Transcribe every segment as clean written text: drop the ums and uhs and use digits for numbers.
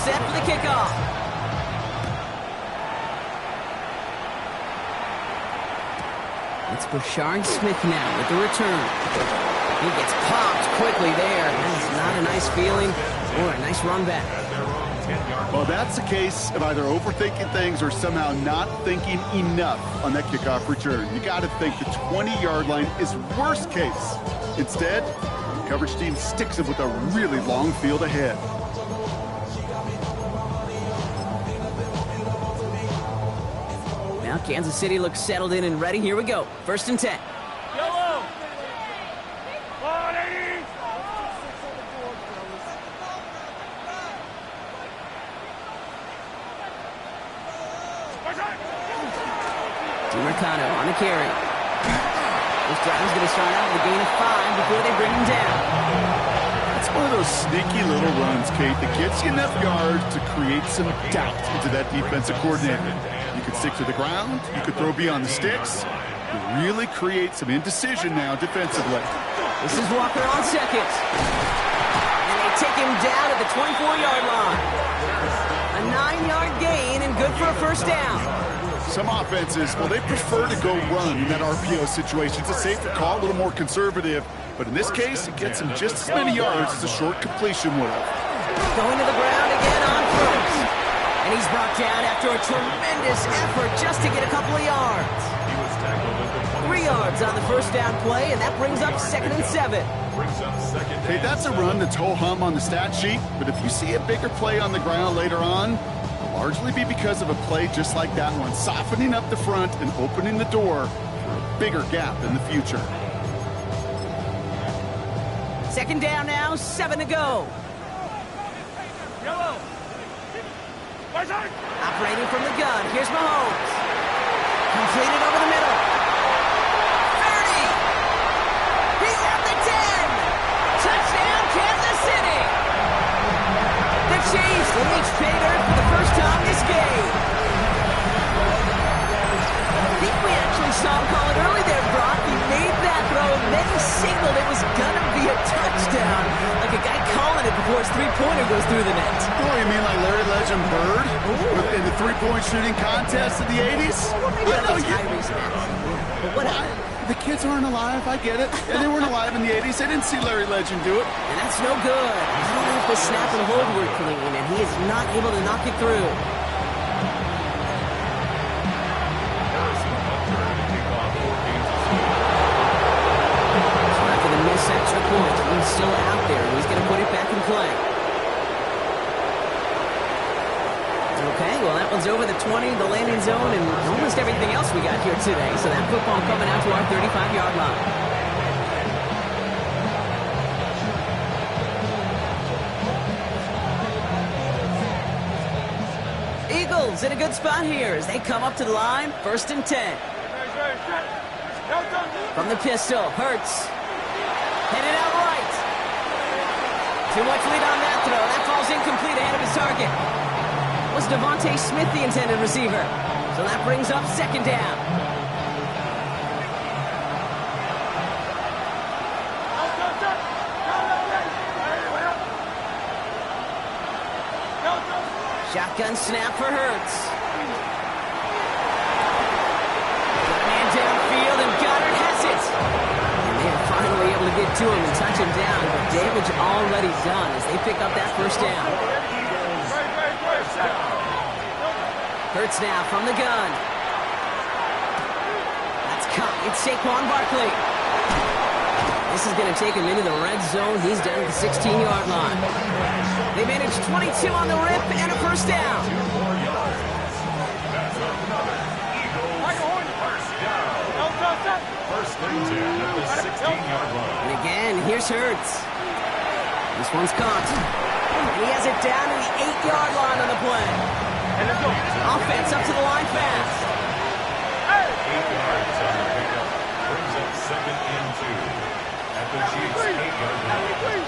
set for the kickoff. It's Bashard Smith now with the return. He gets popped quickly there. That is not a nice feeling or a nice run back. Well, that's the case of either overthinking things or somehow not thinking enough on that kickoff return. You got to think the 20-yard line is worst case. Instead, the coverage team sticks him with a really long field ahead. Now Kansas City looks settled in and ready. Here we go. 1st and 10. Yellow. Mercado on the carry. This drive's going to start out with a gain of 5 before they bring him down. It's one of those sneaky little runs, Kate, that gets you enough yards to create some doubt into that defensive coordinator. You could stick to the ground, you could throw beyond the sticks, you really create some indecision now defensively. This is Walker on second. And they take him down at the 24-yard line. A 9-yard gain and good for a 1st down. Some offenses, well, they prefer to go run in that RPO situation. It's a safer call, a little more conservative. But in this case, it gets him just as many yards as a short completion would have. Going to the ground again on 1st. And he's brought down after a tremendous effort just to get a couple of yards. 3 yards on the 1st down play, and that brings up 2nd and 7. Hey, that's a run that's ho-hum on the stat sheet. But if you see a bigger play on the ground later on, largely be because of a play just like that one, softening up the front and opening the door for a bigger gap in the future. 2nd down now, 7 to go. Yellow. Operating from the gun, here's Mahomes. Completed over the middle. 30. He's at the 10. Touchdown, Kansas City. The Chiefs reach pay dirt for the first time this game. I think we actually saw him call it early there, Brock. He made that throw, and then he signaled it was going to be a touchdown. Like a guy calling it before his three-pointer goes through the net. Oh, you mean like Larry Legend Bird in the three-point shooting contest of the 80s? Well, maybe that was Tyrese Maxey. But whatever. The kids aren't alive, I get it. And they weren't alive in the 80s. They didn't see Larry Legend do it. And that's no good. I don't know if the snap and hold were clean, and he is not able to knock it through. So after the missed extra point, he's still out there, and he's going to put it back in play. Okay, well, that one's over the 20, the landing zone, and almost everything else we got here today. So that football coming out to our 35-yard line. Eagles in a good spot here as they come up to the line, 1st and 10. From the pistol, Hurts. Headed out right. Too much lead on that throw. That falls incomplete ahead of his target. Was Devontae Smith the intended receiver? So that brings up 2nd down. Shotgun snap for Hurts. Man downfield, and Goddard has it. And they are finally able to get to him and touch him down, but damage already done as they pick up that 1st down. Hurts now from the gun. That's caught. It's Saquon Barkley. This is going to take him into the red zone. He's down at the 16-yard line. They managed 22 on the rip and a 1st down. And again, here's Hurts. This one's caught. And he has it down to the 8-yard line on the play. Offense up to the line fast. 8 yards on the pickup. Brings up 2nd and 2. At the Chiefs' 8-yard line.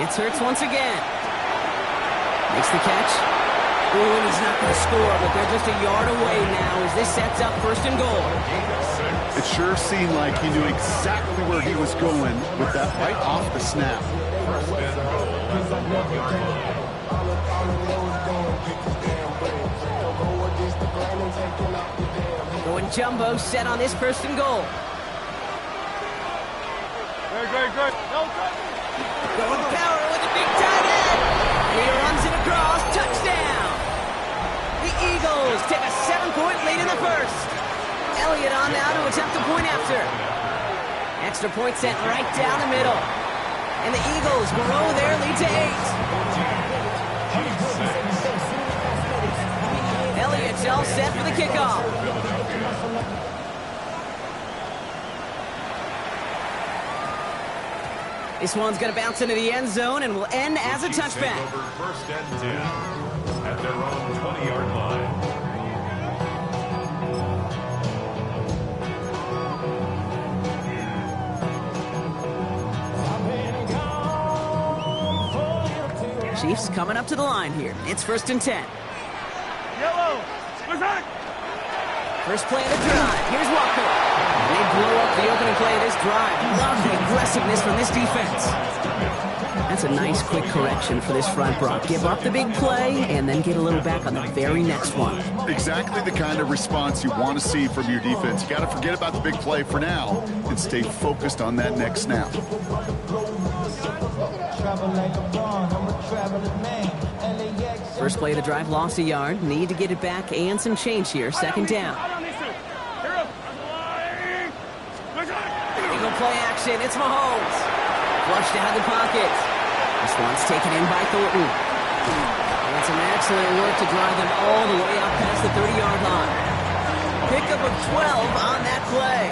It's Hurts once again. Makes the catch. Ooh, and he's not going to score, but they're just a yard away now as this sets up 1st and goal. It sure seemed like he knew exactly where he was going with that right off the snap. 1st and goal at the 1-yard line. Going jumbo, set on this first and goal. Great. Going power with a big tight end. He runs it across, touchdown. The Eagles take a 7-point lead in the first. Elliott on now to attempt a point after. Extra point sent right down the middle. And the Eagles grow their lead to 8. Elliott's all set for the kickoff. This one's going to bounce into the end zone and will end as a touchback. First and 10 at their own 20-yard line. Chiefs coming up to the line here. It's first and 10. Yellow. First play of the drive. Here's Walker. And they blow up the opening play of this drive. Love the aggressiveness from this defense. That's a nice quick correction for this front, Brock. Give up the big play and then get a little back on the very next one. Exactly the kind of response you want to see from your defense. You got to forget about the big play for now and stay focused on that next snap. First play of the drive, lost a yard. Need to get it back and some change here. Second down. Eagle play action. It's Mahomes. Flushed out of the pocket. This one's taken in by Thornton. And some excellent work to drive them all the way out past the 30-yard line. Pickup of 12 on that play.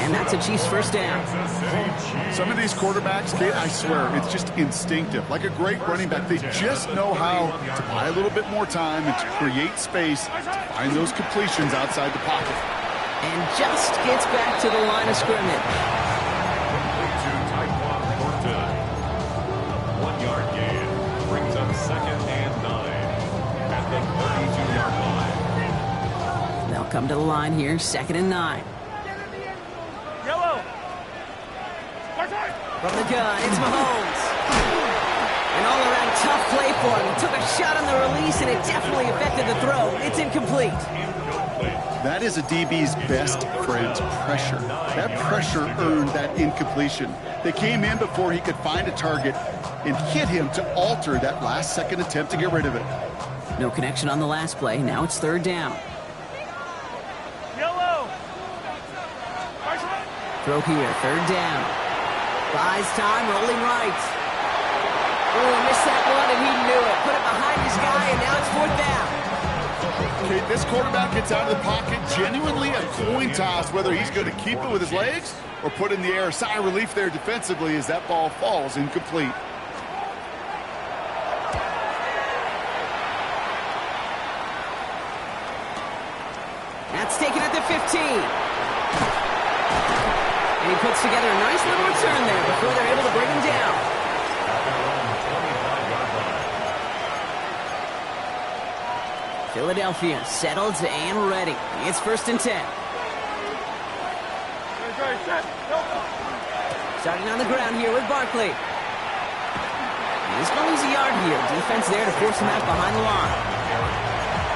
And that's a Chiefs first down. Some of these quarterbacks, Kate, I swear, it's just instinctive. Like a great running back, they just know how to buy a little bit more time and to create space to find those completions outside the pocket. And just gets back to the line of scrimmage. 1-yard gain brings up second and 9 at the 32-yard line. They'll come to the line here, second and 9. Yellow. From the gun, it's Mahomes. An all-around tough play for him. He took a shot on the release, and it definitely affected the throw. It's incomplete. That is a DB's best friend, pressure. That pressure earned that incompletion. They came in before he could find a target and hit him to alter that last-second attempt to get rid of it. No connection on the last play. Now it's third down. Yellow. Throw here, third down. Buys time, rolling right. Oh, missed that one, and he knew it. Put it behind his guy, and now it's fourth down. Okay, this quarterback gets out of the pocket, genuinely a coin toss whether he's going to keep it with his legs or put in the air. Sigh of relief there defensively as that ball falls incomplete. That's taken at the 15. And he puts together a nice little return there before they're able to bring him down. Philadelphia settled and ready. It's first and 10. Starting on the ground here with Barkley. He's going to lose a yard here. Defense there to force him out behind the line.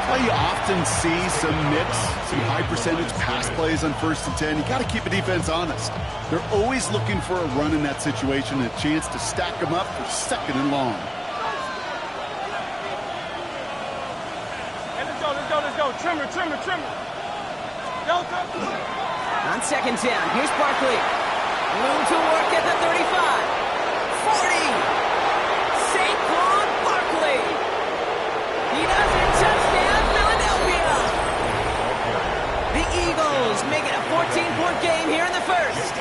Well, you often see some mix, some high-percentage pass plays on first and 10. You got to keep a defense honest. They're always looking for a run in that situation, a chance to stack them up for second and long. Let's go. Trimmer. Delta. On second down, here's Barkley. Room to work at the 35. 40. Saquon Barkley. He does it. Touchdown, Philadelphia. The Eagles make it a 14-point game here in the first.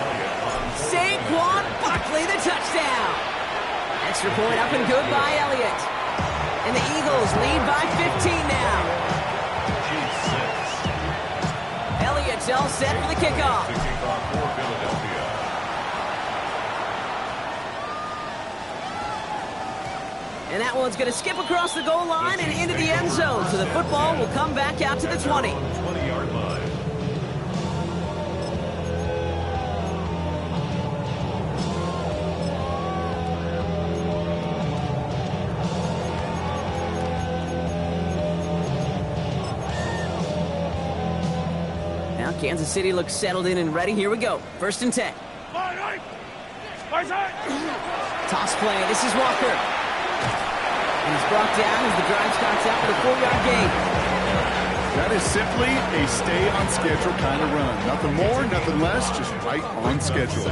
Saquon Barkley, the touchdown. Extra point up and good by Elliott. And the Eagles lead by 15 now. Elliott's all set for the kickoff. And that one's going to skip across the goal line and into the end zone. So the football will come back out to the 20. 20-yard line. Now Kansas City looks settled in and ready. Here we go. 1st and 10. Toss play. This is Walker. And he's brought down as the drive starts out with a 4-yard gain. That is simply a stay-on-schedule kind of run. Nothing more, nothing less, just right on schedule.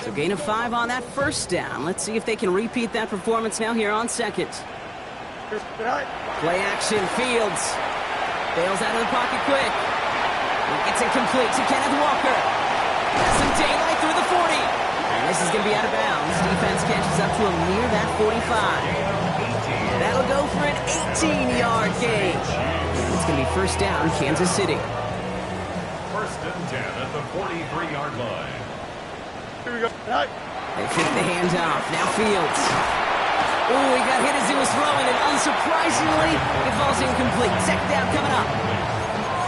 So gain of 5 on that 1st down. Let's see if they can repeat that performance now here on 2nd. Play action, Fields. Bails out of the pocket quick. It's incomplete to Kenneth Walker. Has some daylight through the 40. And this is going to be out of bounds. Defense catches up to him near that 45. That'll go for an 18-yard gain. It's going to be 1st down, Kansas City. 1st and 10 at the 43-yard line. Here we go. They take the handoff. Now Fields. Oh, he got hit as he was throwing, and unsurprisingly, it falls incomplete. 2nd down coming up.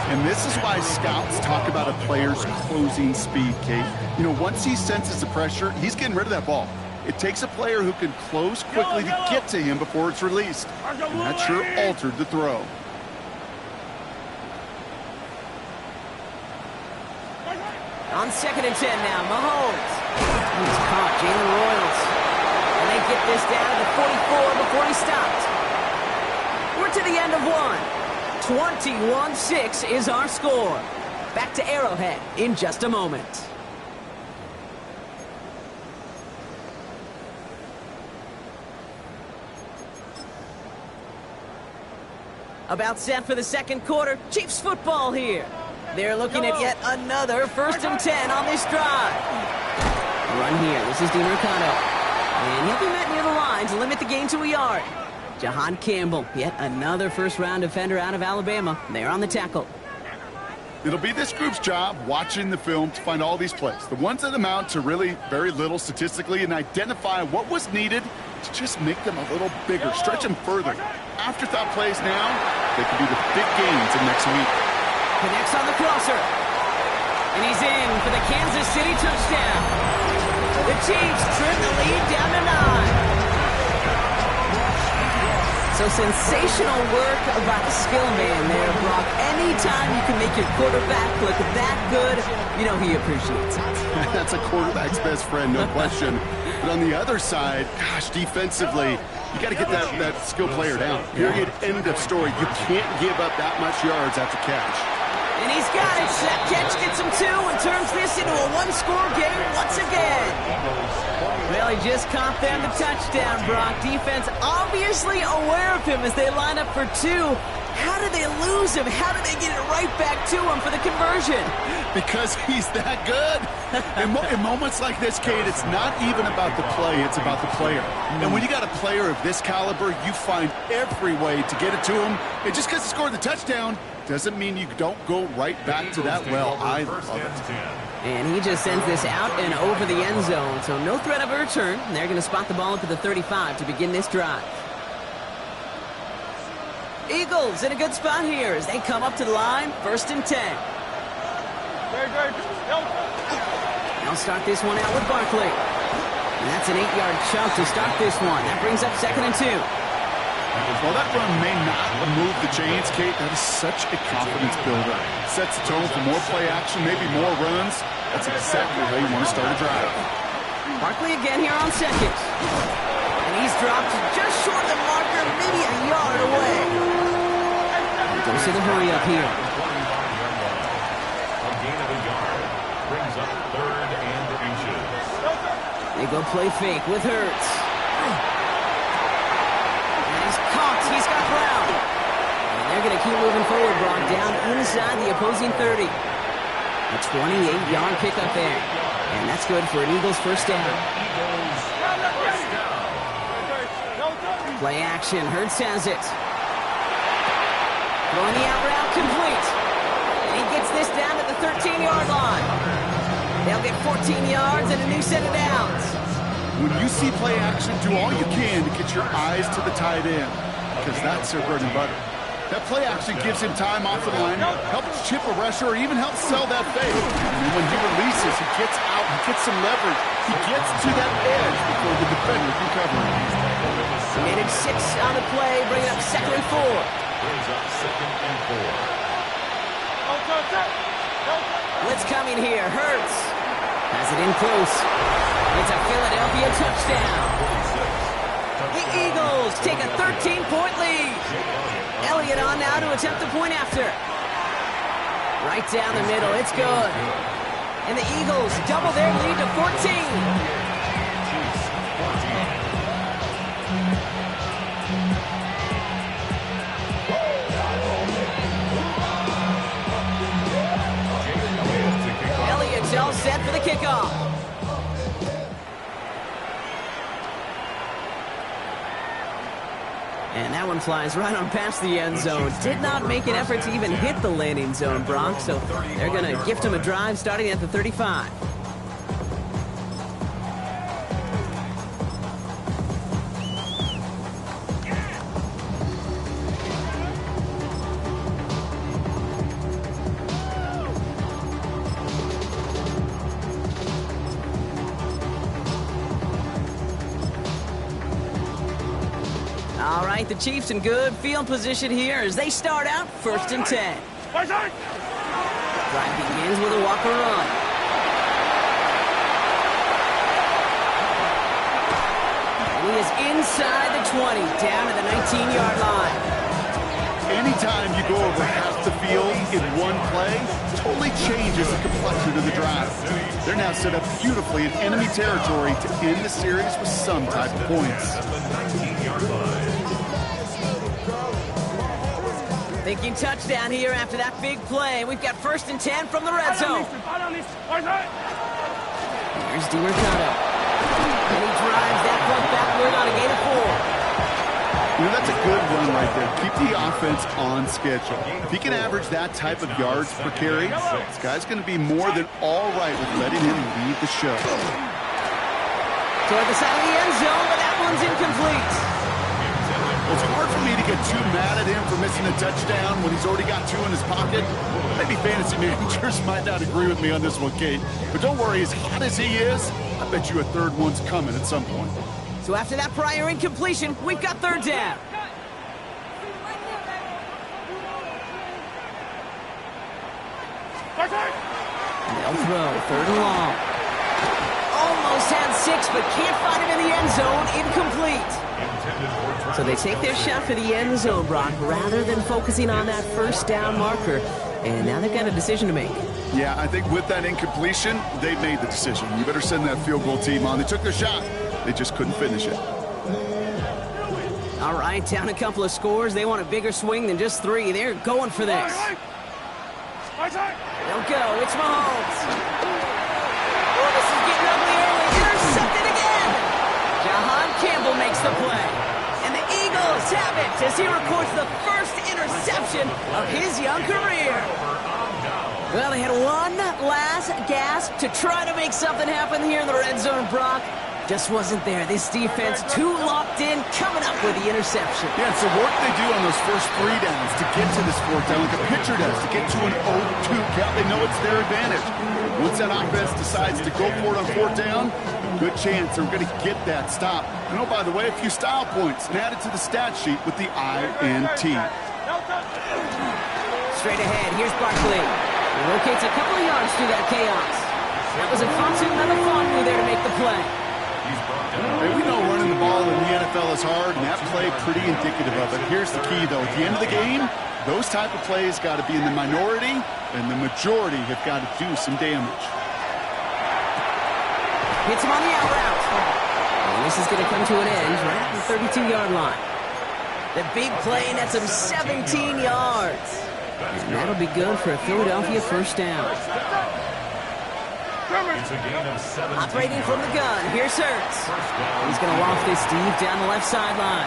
And this is why scouts talk about a player's closing speed, Kate. You know, once he senses the pressure, he's getting rid of that ball. It takes a player who can close quickly to get to him before it's released. And that sure altered the throw. On 2nd and 10 now, Mahomes. He's caught, Jalen Royals. And they get this down to the 44 before he stopped. We're to the end of 1. 21-6 is our score. Back to Arrowhead in just a moment. About set for the 2nd quarter. Chiefs football here. They're looking at yet another 1st and 10 on this drive. Run here. This is DiMercado. And he'll be met near the line to limit the gain to a yard. Jahan Campbell, yet another 1st-round defender out of Alabama. They're on the tackle. It'll be this group's job watching the film to find all these plays, the ones that amount to really very little statistically, and identify what was needed to just make them a little bigger, stretch them further. Afterthought plays now, they could be the big gains in next week. Connects on the crosser. And he's in for the Kansas City touchdown. The Chiefs trim the lead down to 9. So sensational work by the skill man there, Brock. Anytime you can make your quarterback look that good, you know he appreciates it. That's a quarterback's best friend, no question. But on the other side, gosh, defensively, you got to get that skill player down. Period. End of story. You can't give up that much yards after catch. And he's got it. That catch gets him 2 and turns this into a 1-score game once again. Well, he just caught them the touchdown, Brock. Defense obviously aware of him as they line up for 2. How did they lose him? How did they get it right back to him for the conversion? Because he's that good. In moments like this, Kate, it's not even about the play, it's about the player. And when you got a player of this caliber, you find every way to get it to him. And just because he scored the touchdown doesn't mean you don't go right back to that well. I love it. And he just sends this out and over the end zone. So no threat of a return. They're going to spot the ball up at the 35 to begin this drive. Eagles in a good spot here as they come up to the line. 1st and 10. They'll start this one out with Barkley. And that's an 8-yard chunk to start this one. That brings up 2nd and 2. While that run may not move the chains, Kate, that is such a confidence builder. Sets the tone for more play action, maybe more runs. That's exactly how you want to start a drive. Barkley again here on 2nd. And he's dropped just short of the marker, maybe a yard away. Don't see the hurry up here. A gain of a yard brings up 3rd and inches. They go play fake with Hurts. And he's caught. He's got Brown. And they're going to keep moving forward, Brock, down inside the opposing 30. A 28-yard pickup there. And that's good for an Eagles 1st down. Play action. Hurts has it. Throwing the out route complete. And he gets this down to the 13-yard line. They'll get 14 yards and a new set of downs. When you see play action, do all you can to get your eyes to the tight end, because that's their bread and butter. That play action gives him time off the line, helps chip a rusher, or even helps sell that fake. And when he releases, he gets out, he gets some leverage. He gets to that edge before the defender can cover him. Made it 6 on the play, bringing up 2nd and 4. Brings up 2nd and 4. Blitz coming here. Hurts has it in close. It's a Philadelphia touchdown. The Eagles take a 13-point lead. Elliott on now to attempt the point after. Right down the middle. It's good. And the Eagles double their lead to 14. All set for the kickoff. And that one flies right on past the end zone. Did not make an effort to even hit the landing zone, Brock. So they're going to gift him a drive starting at the 35. All right, the Chiefs in good field position here as they start out 1st and 10. Drive begins with a walker run. And he is inside the 20, down to the 19-yard line. Anytime you go over half the field in one play, totally changes the complexion of the drive. They're now set up beautifully in enemy territory to end the series with some type of points. Thinking touchdown here after that big play. We've got 1st and 10 from the red zone. Here's DiMercato. And he drives that punt backward on a gain of 4. You know, that's a good run right there. Keep the offense on schedule. If he can average that type of yards per carry, this guy's going to be more than all right with letting him lead the show. Toward the side of the end zone, but that one's incomplete. Well, it's hard for me to get too mad at him for missing a touchdown when he's already got 2 in his pocket. Maybe fantasy managers might not agree with me on this one, Kate. But don't worry, as hot as he is, I bet you a 3rd one's coming at some point. So after that prior incompletion, we've got 3rd down. They'll throw 3rd and long. Almost had 6, but can't find him in the end zone. Incomplete. So they take their shot for the end zone, Brock, rather than focusing on that 1st down marker. And now they've got a decision to make. Yeah, I think with that incompletion, they made the decision. You better send that field goal team on. They took their shot. They just couldn't finish it. All right, down a couple of scores. They want a bigger swing than just 3. They're going for this. They'll go. It's Mahomes. Oh, this is getting ugly early. Intercepted again. Jahan Campbell makes the play. And the Eagles have it as he records the 1st interception of his young career. Well, they had one last gasp to try to make something happen here in the red zone, Brock. Just wasn't there. This defense too locked in, coming up with the interception. Yeah, it's the work they do on those first 3 downs to get to this 4th down, like a pitcher does, to get to an 0-2 count. They know it's their advantage. Once that offense decides to go for it on 4th down, good chance they're going to get that stop. And oh, by the way, a few style points and added to the stat sheet with the INT. Straight ahead, here's Barkley. He locates a couple of yards through that chaos. That was Alfonso Melifonwu there to make the play. Hey, we know running the ball in the NFL is hard, and that play pretty indicative of it. Here's the key, though. At the end of the game, those type of plays got to be in the minority, and the majority have got to do some damage. Hits him on the out route. And this is going to come to an end right at the 32-yard line. The big play nets him 17 yards. And that'll be good for a Philadelphia 1st down. It's a gain of 17. Operating from the gun, here's Hurts. He's going to loft this deep down the left sideline.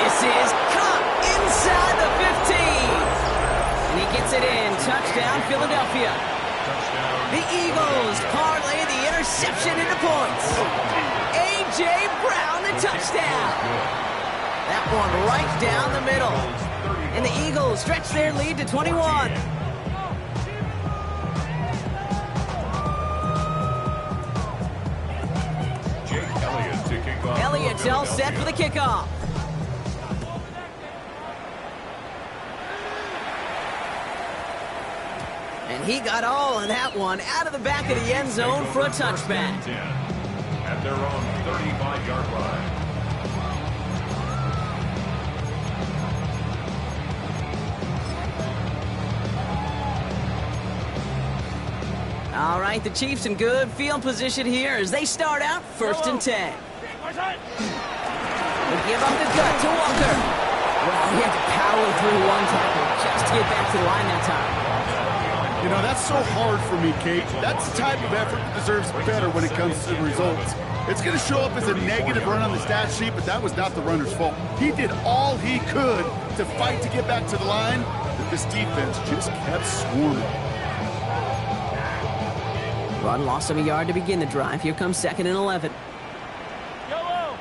This is caught inside the 15. And he gets it in. Touchdown, Philadelphia. The Eagles parlay the interception into points. A.J. Brown, the touchdown. That one right down the middle. And the Eagles stretch their lead to 21. kickoff. Elliott's all set for the kickoff. And he got all of that one out of the back of the end zone for a touchback. At their own 35-yard line. All right, the Chiefs in good field position here as they start out 1st and 10. They give up the gut to Walker. Well, he had to power through one tackle just to get back to the line that time. You know, that's so hard for me, Kate. That's the type of effort that deserves better when it comes to the results. It's going to show up as a negative run on the stat sheet, but that was not the runner's fault. He did all he could to fight to get back to the line, but this defense just kept swarming. Run lost him a yard to begin the drive. Here comes 2nd and 11. Yellow.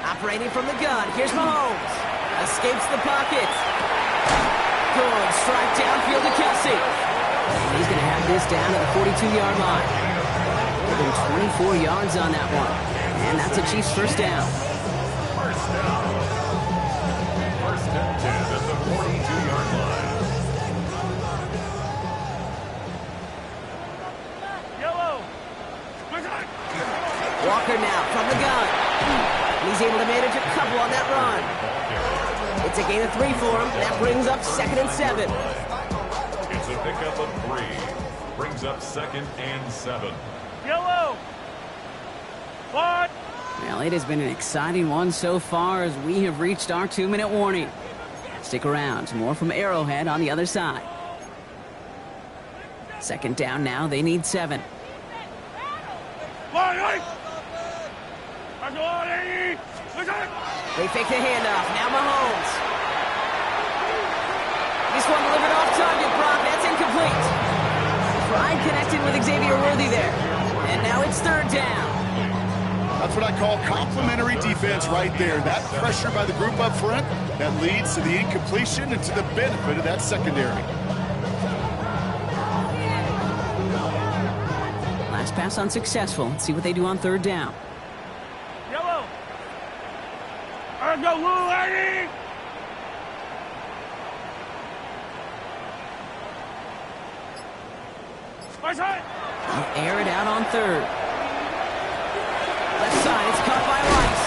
Operating from the gun. Here's Mahomes. Escapes the pocket. Good strike downfield to Kelsey. He's going to have this down at the 42-yard line. Within 24 yards on that one. And that's a Chiefs first down. First down. First and 10 at the 42-yard line. Yellow. Walker now from the gun. He's able to manage a couple on that run. It's a gain of 3 for him. That brings up 2nd and 7. It's a pickup of 3. Brings up 2nd and 7. Yellow. What? Well, it has been an exciting one so far as we have reached our 2-minute warning. Stick around. More from Arrowhead on the other side. 2nd down now. They need 7. They fake the handoff. Now Mahomes. This one delivered off target, Brock. That's incomplete. Pride connected with Xavier Worthy there. And now it's 3rd down. That's what I call complimentary defense right there. That pressure by the group up front, that leads to the incompletion and to the benefit of that secondary. Last pass unsuccessful. Let's see what they do on 3rd down. Yellow. Go, Lou, Eddie. He'll air it out on 3rd. Left side, it's caught by Rice.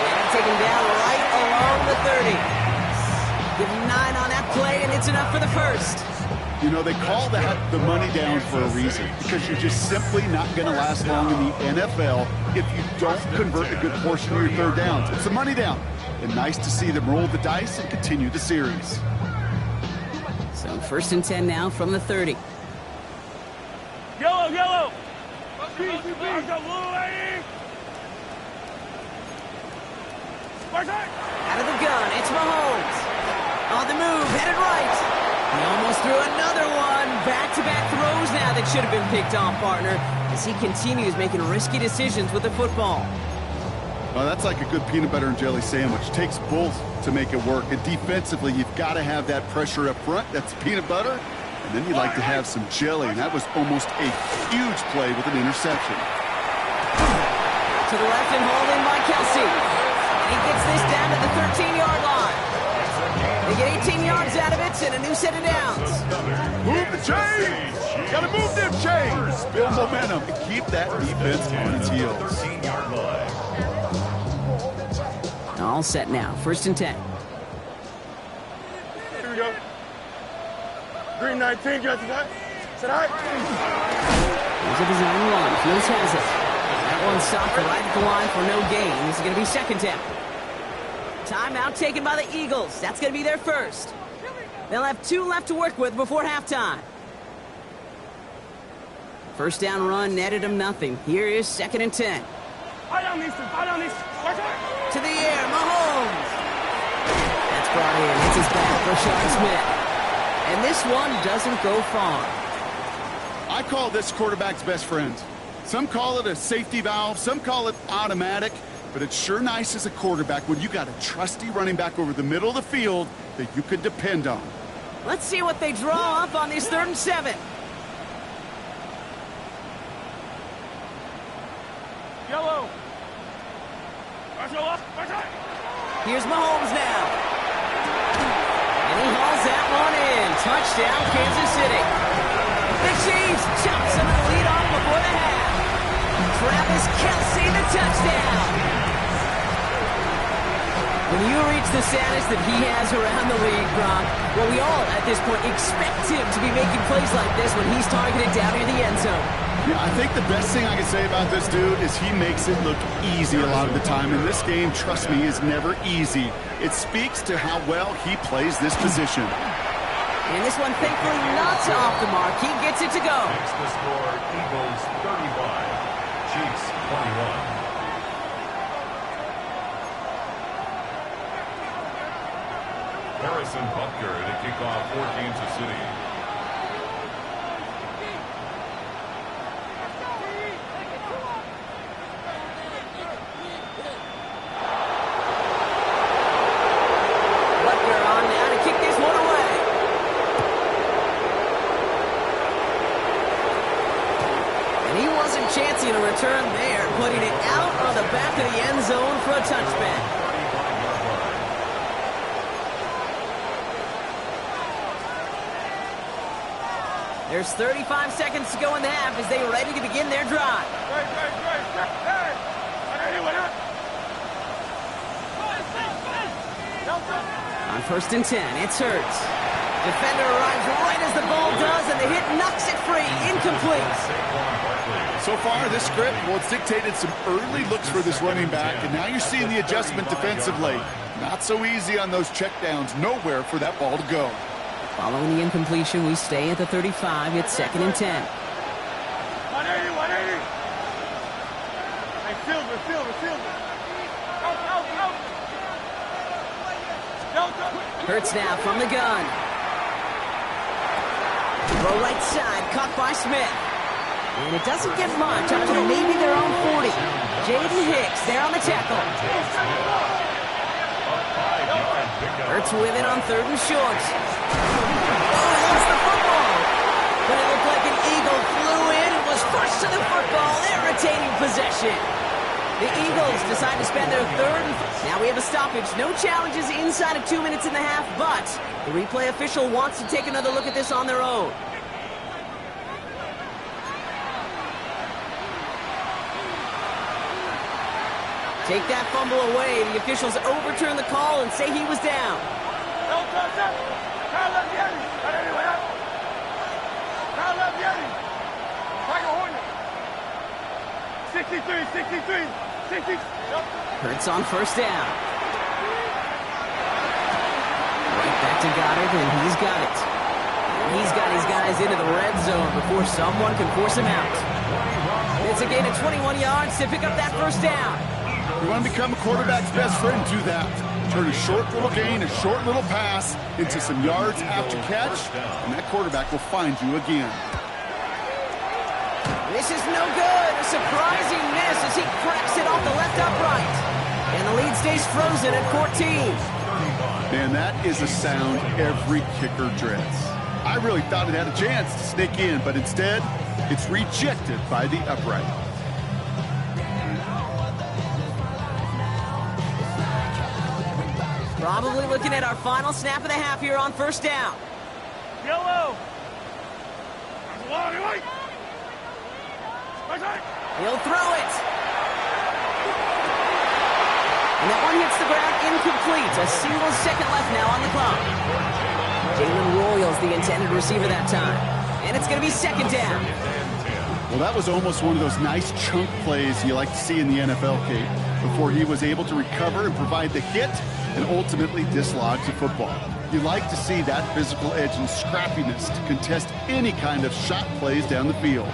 And taken down right along the 30. Give him 9 on that play, and it's enough for the first. You know, they call that the money down for a reason, because you're just simply not going to last long in the NFL if you don't convert a good portion of your 3rd downs. It's a money down. And nice to see them roll the dice and continue the series. So 1st and 10 now from the 30. Yellow, yellow. Out of the gun, it's Mahomes. On the move, headed right. He almost threw another one. Back-to-back throws now that should have been picked off, partner, as he continues making risky decisions with the football. Well, that's like a good peanut butter and jelly sandwich. It takes both to make it work. And defensively, you've got to have that pressure up front. That's peanut butter. And then you like to have some jelly. And that was almost a huge play with an interception. To the left and holding by Kelsey. And he gets this down to the 13-yard line. They get 18 yards out of it and a new set of downs. Move the chains! Got to move them chains! Build momentum and keep that defense on its heels. 13-yard line. All set now. 1st and 10. Here we go. Green 19, got tonight. Tonight. Here's a design run. Fields has it. That one stopped right at the line for no gain. This is going to be 2nd down. Timeout taken by the Eagles. That's going to be their first. They'll have 2 left to work with before halftime. 1st down run netted them nothing. Here is 2nd and 10. To the air, Mahomes. That's brought in. It's his back for Sean Smith. And this one doesn't go far. I call this quarterback's best friend. Some call it a safety valve, some call it automatic, but it's sure nice as a quarterback when you got a trusty running back over the middle of the field that you can depend on. Let's see what they draw up on this 3rd and 7. Yellow. Here's Mahomes now. And he hauls that one in. Touchdown, Kansas City. The Chiefs jump some of the lead on before the half. Travis Kelce, the touchdown. When you reach the status that he has around the league, Brock, well, we all, at this point, expect him to be making plays like this when he's targeted down near the end zone. Yeah, I think the best thing I can say about this dude is he makes it look easy a lot of the time. And this game, trust me, is never easy. It speaks to how well he plays this position. And this one, thankfully, not off the mark. He gets it to go. Makes the score Eagles 35, Chiefs 21. Harrison Butker to kick off for Kansas City. Butker on now to kick this one away. And he wasn't chancing a return there, putting it out on the back of the end zone for a touchback. There's 35 seconds to go in the half as they are ready to begin their drive. On 1st and 10, it's Hurts. Defender arrives right as the ball does, and the hit knocks it free. Incomplete. So far, this script, well, it's dictated some early looks for this running back, and now you're seeing the adjustment defensively. Not so easy on those checkdowns. Nowhere for that ball to go. Following the incompletion, we stay at the 35. It's 2nd and 10. 180, 180. Hey, field it. Go. Hurts now from the gun. Throw right side, caught by Smith. And it doesn't get much, up to maybe their own 40. Jaden Hicks there on the tackle. Hurts with it on 3rd and short. Oh, he lost the football. But it looked like an eagle flew in and was first to the football. They're retaining possession. The Eagles decide to spend their 3rd and... Now we have a stoppage. No challenges inside of 2 minutes and a half, but the replay official wants to take another look at this on their own. Take that fumble away. The officials overturn the call and say he was down. 63. Hurts on 1st down. Right back to Goddard, and he's got it. And he's got his guys into the red zone before someone can force him out. It's a gain of 21 yards to pick up that 1st down. You want to become a quarterback's best friend, do that. Turn a short little gain, a short little pass into some yards after catch, and that quarterback will find you again. This is no good. A surprising miss as he cracks it off the left upright. And the lead stays frozen at 14. Man, that is a sound every kicker dreads. I really thought it had a chance to sneak in, but instead, it's rejected by the upright. Probably looking at our final snap of the half here on 1st down. Yellow. He'll throw it. And that one hits the ground incomplete. A single second left now on the clock. Jalen Royals, the intended receiver that time. And it's going to be 2nd down. Well, that was almost one of those nice chunk plays you like to see in the NFL, Kate, before he was able to recover and provide the hit and ultimately dislodge the football. You like to see that physical edge and scrappiness to contest any kind of shot plays down the field.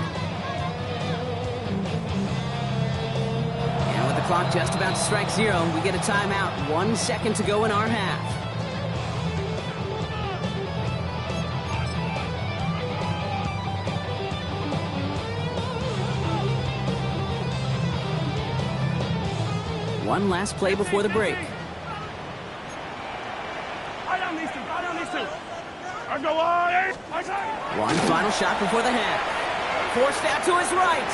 And with the clock just about to strike 0, we get a timeout. 1 second to go in our half. One last play before the break. Right on these two. One final shot before the half. Forced out to his right.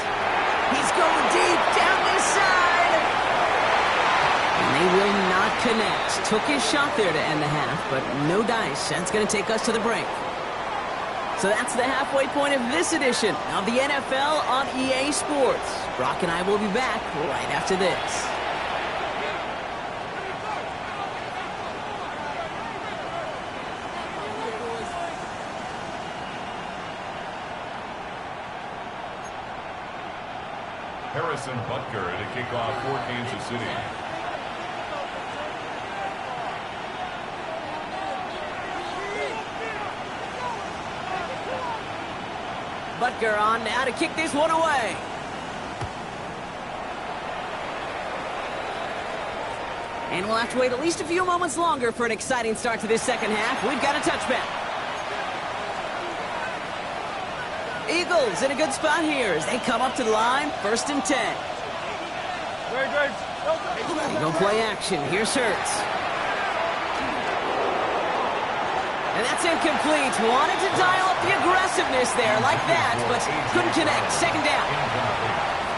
He's going deep down this side. And they will not connect. Took his shot there to end the half, but no dice. That's going to take us to the break. So that's the halfway point of this edition of the NFL on EA Sports. Brock and I will be back right after this. Harrison Butker to kick off for Kansas City. Butker on now to kick this one away. And we'll have to wait at least a few moments longer for an exciting start to this second half. We've got a touchback. Eagles in a good spot here as they come up to the line, 1st and 10. They go play action. Here's Hurts. And that's incomplete. Wanted to dial up the aggressiveness there like that, but couldn't connect. 2nd down.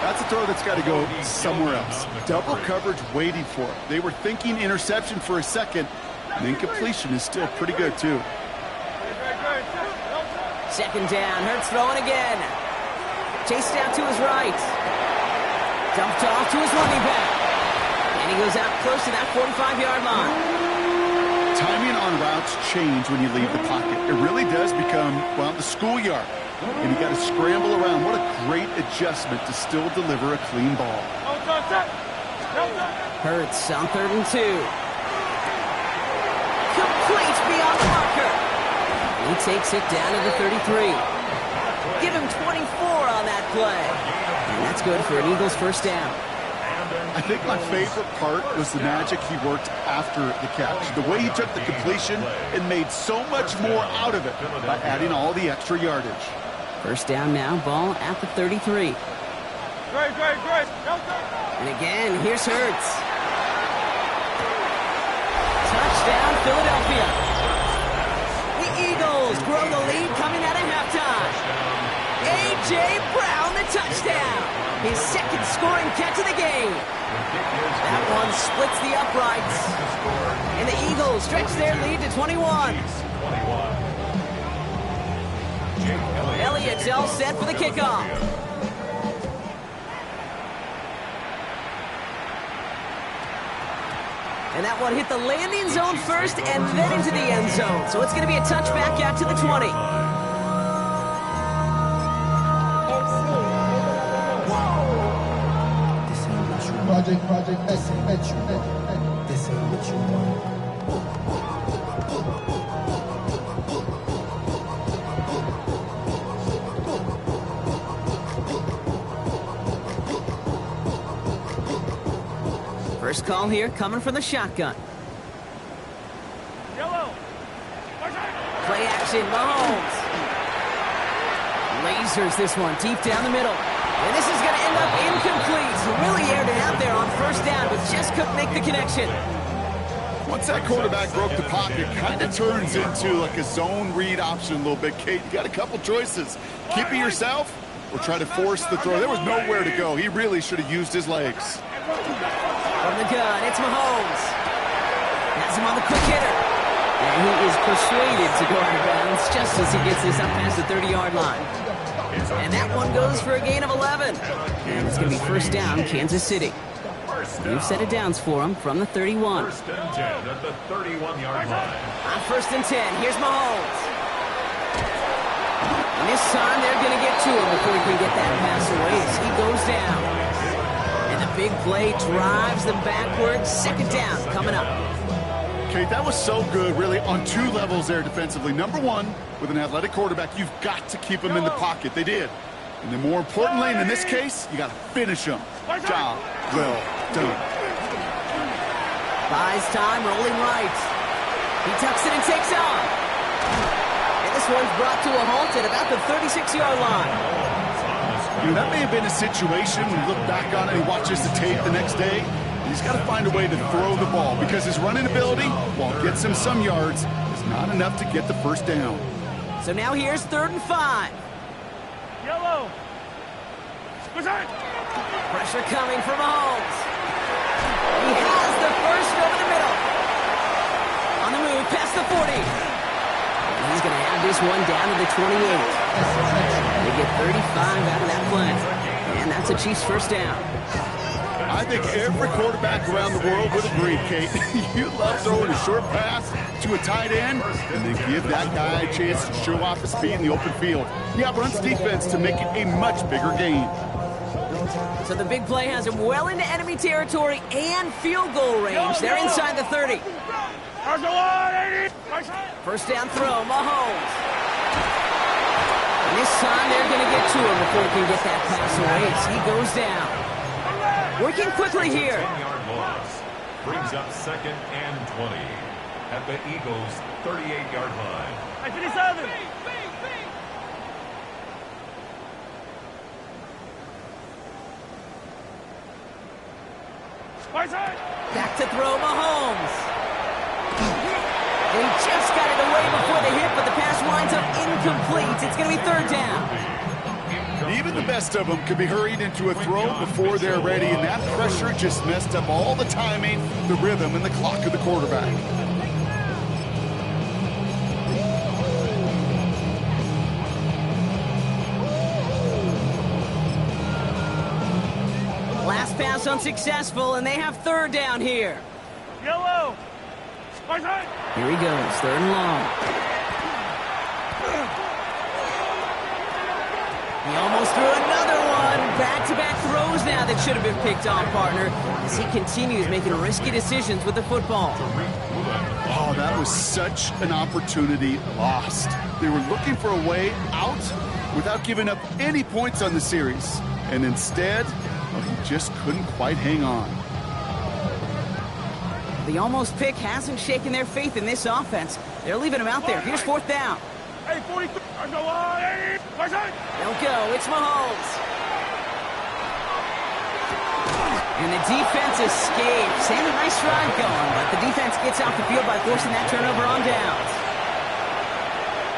That's a throw that's got to go somewhere else. Double coverage waiting for it. They were thinking interception for a second, and incompletion is still pretty good, too. 2nd down. Hurts throwing again. Chased out to his right. Dumped off to his running back. And he goes out close to that 45-yard line. Timing on routes change when you leave the pocket. It really does become, well, the schoolyard. And you got to scramble around. What a great adjustment to still deliver a clean ball. Hurts on 3rd and 2. Complete beyond the marker. He takes it down to the 33. Give him 24 on that play. And that's good for an Eagles 1st down. I think my favorite part was the magic he worked after the catch. The way he took the completion and made so much more out of it by adding all the extra yardage. 1st down now, ball at the 33. And again, here's Hurts. Touchdown, Philadelphia. The Eagles grow the lead coming out of halftime. A.J. Brown, the touchdown. His 2nd scoring catch of the game. That one splits the uprights. And the Eagles stretch their lead to 21. Elliott's all set for the kickoff. And that one hit the landing zone first and then into the end zone. So it's going to be a touchback out to the 20. Project S, this ain't what you want. First call here coming from the shotgun. Play action, Mahomes. Lasers this one deep down the middle. And this is going to end up incomplete. He really aired it out there on 1st down, but just couldn't make the connection. Once that quarterback broke the pocket, kind of turns into like a zone read option a little bit. Kate, you got a couple choices. Keep it yourself or try to force the throw. There was nowhere to go. He really should have used his legs. From the gun, it's Mahomes. Has him on the quick hitter. And he is persuaded to go out of bounds just as he gets this up past the 30-yard line. And that one goes for a gain of 11. And it's going to be 1st down, Kansas City. New set of downs for him from the 31. 1st and 10 at the 31-yard line. On 1st and 10, here's Mahomes. And this time they're going to get to him before he can get that pass away as he goes down. And the big play drives them backwards. 2nd down coming up. Kate, that was so good, really, on 2 levels there defensively. Number one, with an athletic quarterback, you've got to keep him in the pocket. They did. And then more importantly, in this case, you got to finish him. Job well done. Buys time, rolling right. He tucks it and takes off. And this one's brought to a halt at about the 36-yard line. You know, that may have been a situation when you look back on it and watches the tape the next day. He's got to find a way to throw the ball because his running ability, while it gets him some yards, is just not enough to get the first down. So now here's 3rd and 5. Yellow. What's that? Pressure coming from Mahomes. He has the first over the middle. On the move, past the 40. He's going to have this one down to the 28. They get 35 out of that play. And that's a Chiefs first down. I think every quarterback around the world would agree, Kate. You love throwing a short pass to a tight end and then give that guy a chance to show off his speed in the open field. He outruns defense to make it a much bigger gain. So the big play has him well into enemy territory and field goal range. They're inside the 30. First down throw, Mahomes. And this time they're going to get to him before he can get that pass away as he goes down. Working quickly here. 10-yard loss brings up 2nd and 20 at the Eagles' 38-yard line. 57. Back to throw, Mahomes. And he just got it away before the hit, but the pass winds up incomplete. It's going to be 3rd down. Even the best of them could be hurried into a throw before they're ready, and that pressure just messed up all the timing, the rhythm, and the clock of the quarterback. Last pass unsuccessful, and they have 3rd down here. Yellow. Here he goes, 3rd and long. He almost threw another one. Back-to-back throws now that should have been picked off, partner, as he continues making risky decisions with the football. Oh, that was such an opportunity lost. They were looking for a way out without giving up any points on the series. And instead, well, he just couldn't quite hang on. The almost pick hasn't shaken their faith in this offense. They're leaving him out there. Here's 4th down. Hey, 43. They'll go. It's Mahomes. And the defense escapes. And a nice drive going, but the defense gets off the field by forcing that turnover on downs.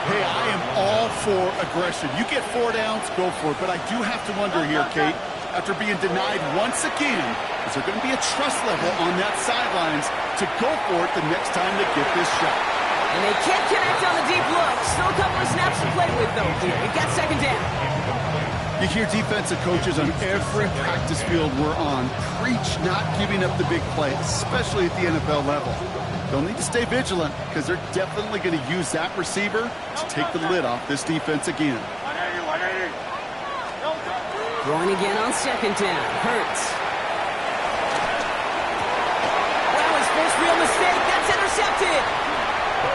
Hey, I am all for aggression. You get 4 downs, go for it. But I do have to wonder here, Kate, after being denied once again, is there going to be a trust level on that sidelines to go for it the next time they get this shot? And they can't connect on the deep look. Still a couple of snaps to play with, though, here. You've got 2nd down. You hear defensive coaches on every practice field we're on preach not giving up the big play, especially at the NFL level. They'll need to stay vigilant because they're definitely going to use that receiver to take the lid off this defense again. Throwing again on 2nd down. Hurts. That was first real mistake. That's intercepted.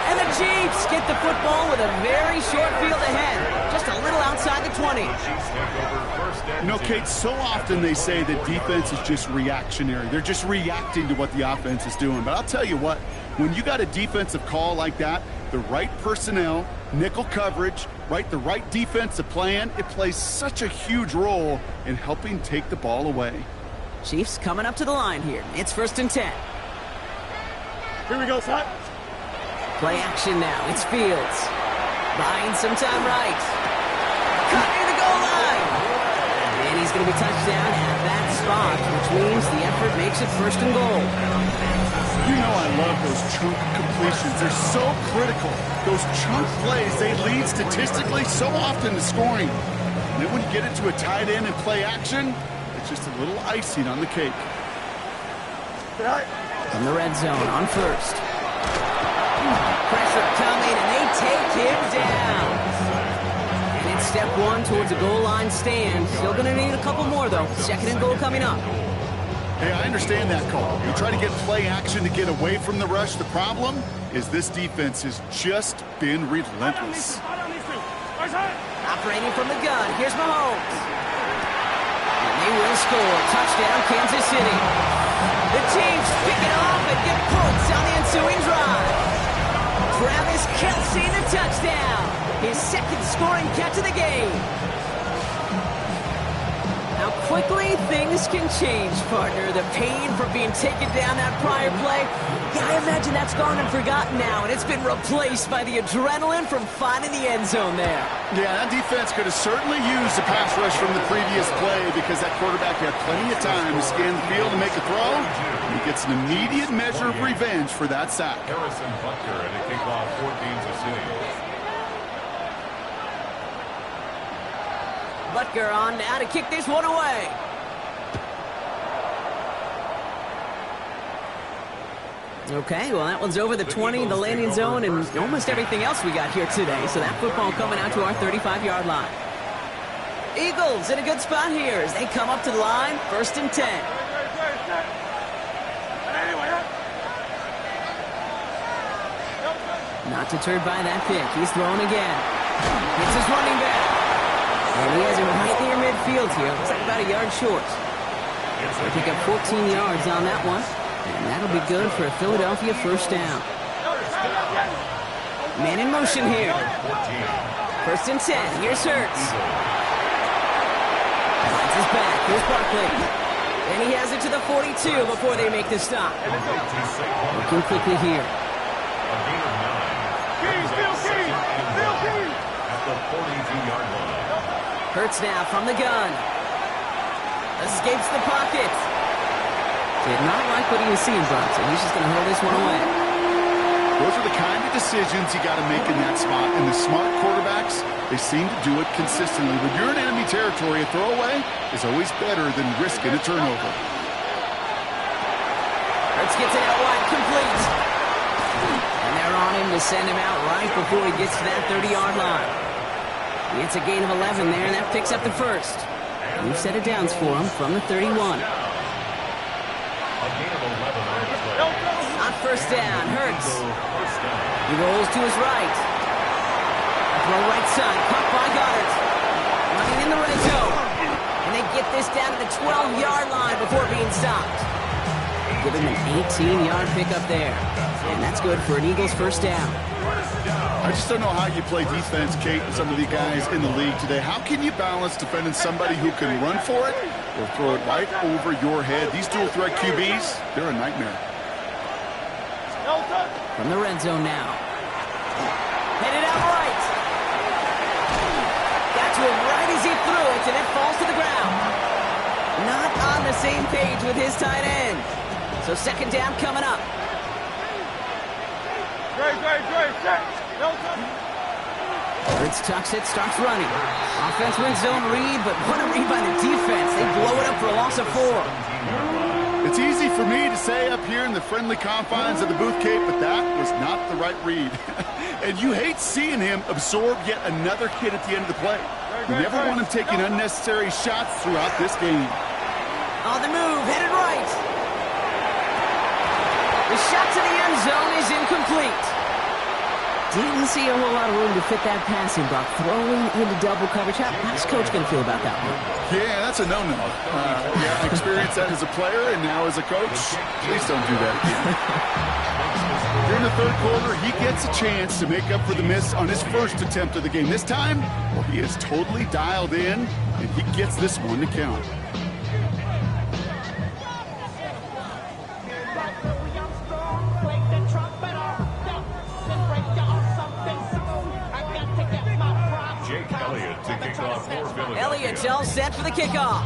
And the Chiefs get the football with a very short field ahead. Just a little outside the 20. You know, Kate, so often they say that defense is just reactionary. They're just reacting to what the offense is doing. But I'll tell you what, when you got a defensive call like that, the right personnel, nickel coverage, the right defensive plan, it plays such a huge role in helping take the ball away. Chiefs coming up to the line here. It's 1st and 10. Here we go, son. Play action now. It's Fields. Buying some time right. Cut near the goal line. And he's going to be touched down at that spot, which means the effort makes it 1st and goal. You know I love those chunk completions. They're so critical. Those chunk plays, they lead statistically so often to scoring. And then when you get into a tight end and play action, it's just a little icing on the cake. From the red zone on 1st. Pressure coming, and they take him down. And it's step 1 towards a goal line stand. Still going to need a couple more, though. 2nd and goal coming up. Hey, I understand that call. You try to get play action to get away from the rush. The problem is this defense has just been relentless. Operating from the gun, here's Mahomes. And they will score. Touchdown, Kansas City. The Chiefs pick it off and get points on the ensuing drive. Travis Kelce, the touchdown. His 2nd scoring catch of the game. Now quickly way things can change, partner. The pain from being taken down that prior play, yeah, I imagine that's gone and forgotten now, and it's been replaced by the adrenaline from finding the end zone there. Yeah, that defense could have certainly used a pass rush from the previous play because that quarterback had plenty of time to scan the field and make a throw. He gets an immediate measure of revenge for that sack. Harrison Butker and a kickoff for Kansas City. Butker on now to kick this one away. Okay, well, that one's over the 20, the landing zone, and almost everything else we got here today. So that football coming out to our 35-yard line. Eagles in a good spot here as they come up to the line, 1st and 10. Not deterred by that pick. He's throwing again. It's his running back. And he has him right near midfield here. Looks like about a yard short. They pick up 14 yards on that one. And that'll be good for a Philadelphia 1st down. Man in motion here. 1st and 10. Here's Hurts. Finds his back. Here's Barkley. And he has it to the 42 before they make the stop. Looking quickly here. At the 42-yard line. Hurts now from the gun. Escapes the pocket. Did not like what he was seeing, Brock, so he's just going to hold this one away. Those are the kind of decisions you got to make in that spot. And the smart quarterbacks, they seem to do it consistently. When you're in enemy territory, a throwaway is always better than risking a turnover. Hurts gets it out wide, complete. And they're on him to send him out right before he gets to that 30-yard line. It's a gain of 11 there, and that picks up the 1st. New set of downs for him from the 31. On 1st down, Hurts. He rolls to his right. Throw right side, caught by Goddard. Running in the red zone. And they get this down to the 12-yard line before being stopped. Give him an 18-yard pickup there. And that's good for an Eagles 1st down. I just don't know how you play defense, Kate, and some of the guys in the league today. How can you balance defending somebody who can run for it or throw it right over your head? These dual threat QBs, they're a nightmare. From the red zone now. Headed out right. Got to him right as he threw it, and it falls to the ground. Not on the same page with his tight end. So 2nd down coming up. Hurts tucks it, starts running. Offense wins zone read, but what a read by the defense. They blow it up for a loss of 4. It's easy for me to say up here in the friendly confines of the booth, Kate, but that was not the right read. And you hate seeing him absorb yet another hit at the end of the play. You never want him taking unnecessary shots throughout this game. On the move, headed right. The shot to the end zone is incomplete. Didn't see a whole lot of room to fit that passing block. Throwing into double coverage. How's Coach going to feel about that one? Yeah, that's a no-no. I experienced that as a player and now as a coach. Please don't do that again. During the 3rd quarter, he gets a chance to make up for the miss on his 1st attempt of the game. This time, well, he is totally dialed in, and he gets this one to count. Elliott's all set for the kickoff.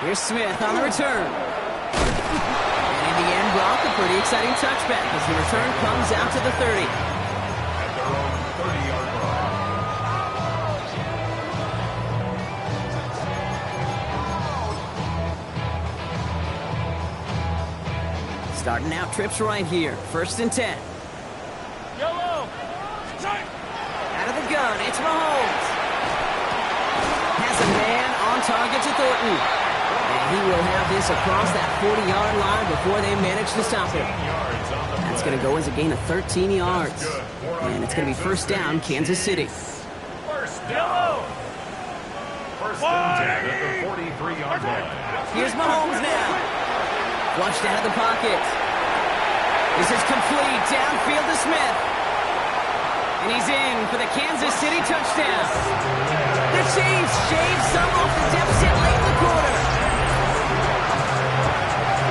Here's Smith on the return. And in the end, Brock, a pretty exciting touchback as the return comes out to the 30. At their own 30-yard line. Starting out trips right here. 1st and 10. Out of the gun, it's Mahomes. Has a man on target to Thornton. And he will have this across that 40-yard line before they manage to stop him. That's going to go as a gain of 13 yards. And it's going to be 1st down, Kansas City. 1st down. 1st and 10 at the 43-yard line. Here's Mahomes now. Flushed out of the pocket. This is complete. Downfield to Smith. And he's in for the Kansas City touchdown. The Chiefs shave some off the deficit late in the quarter.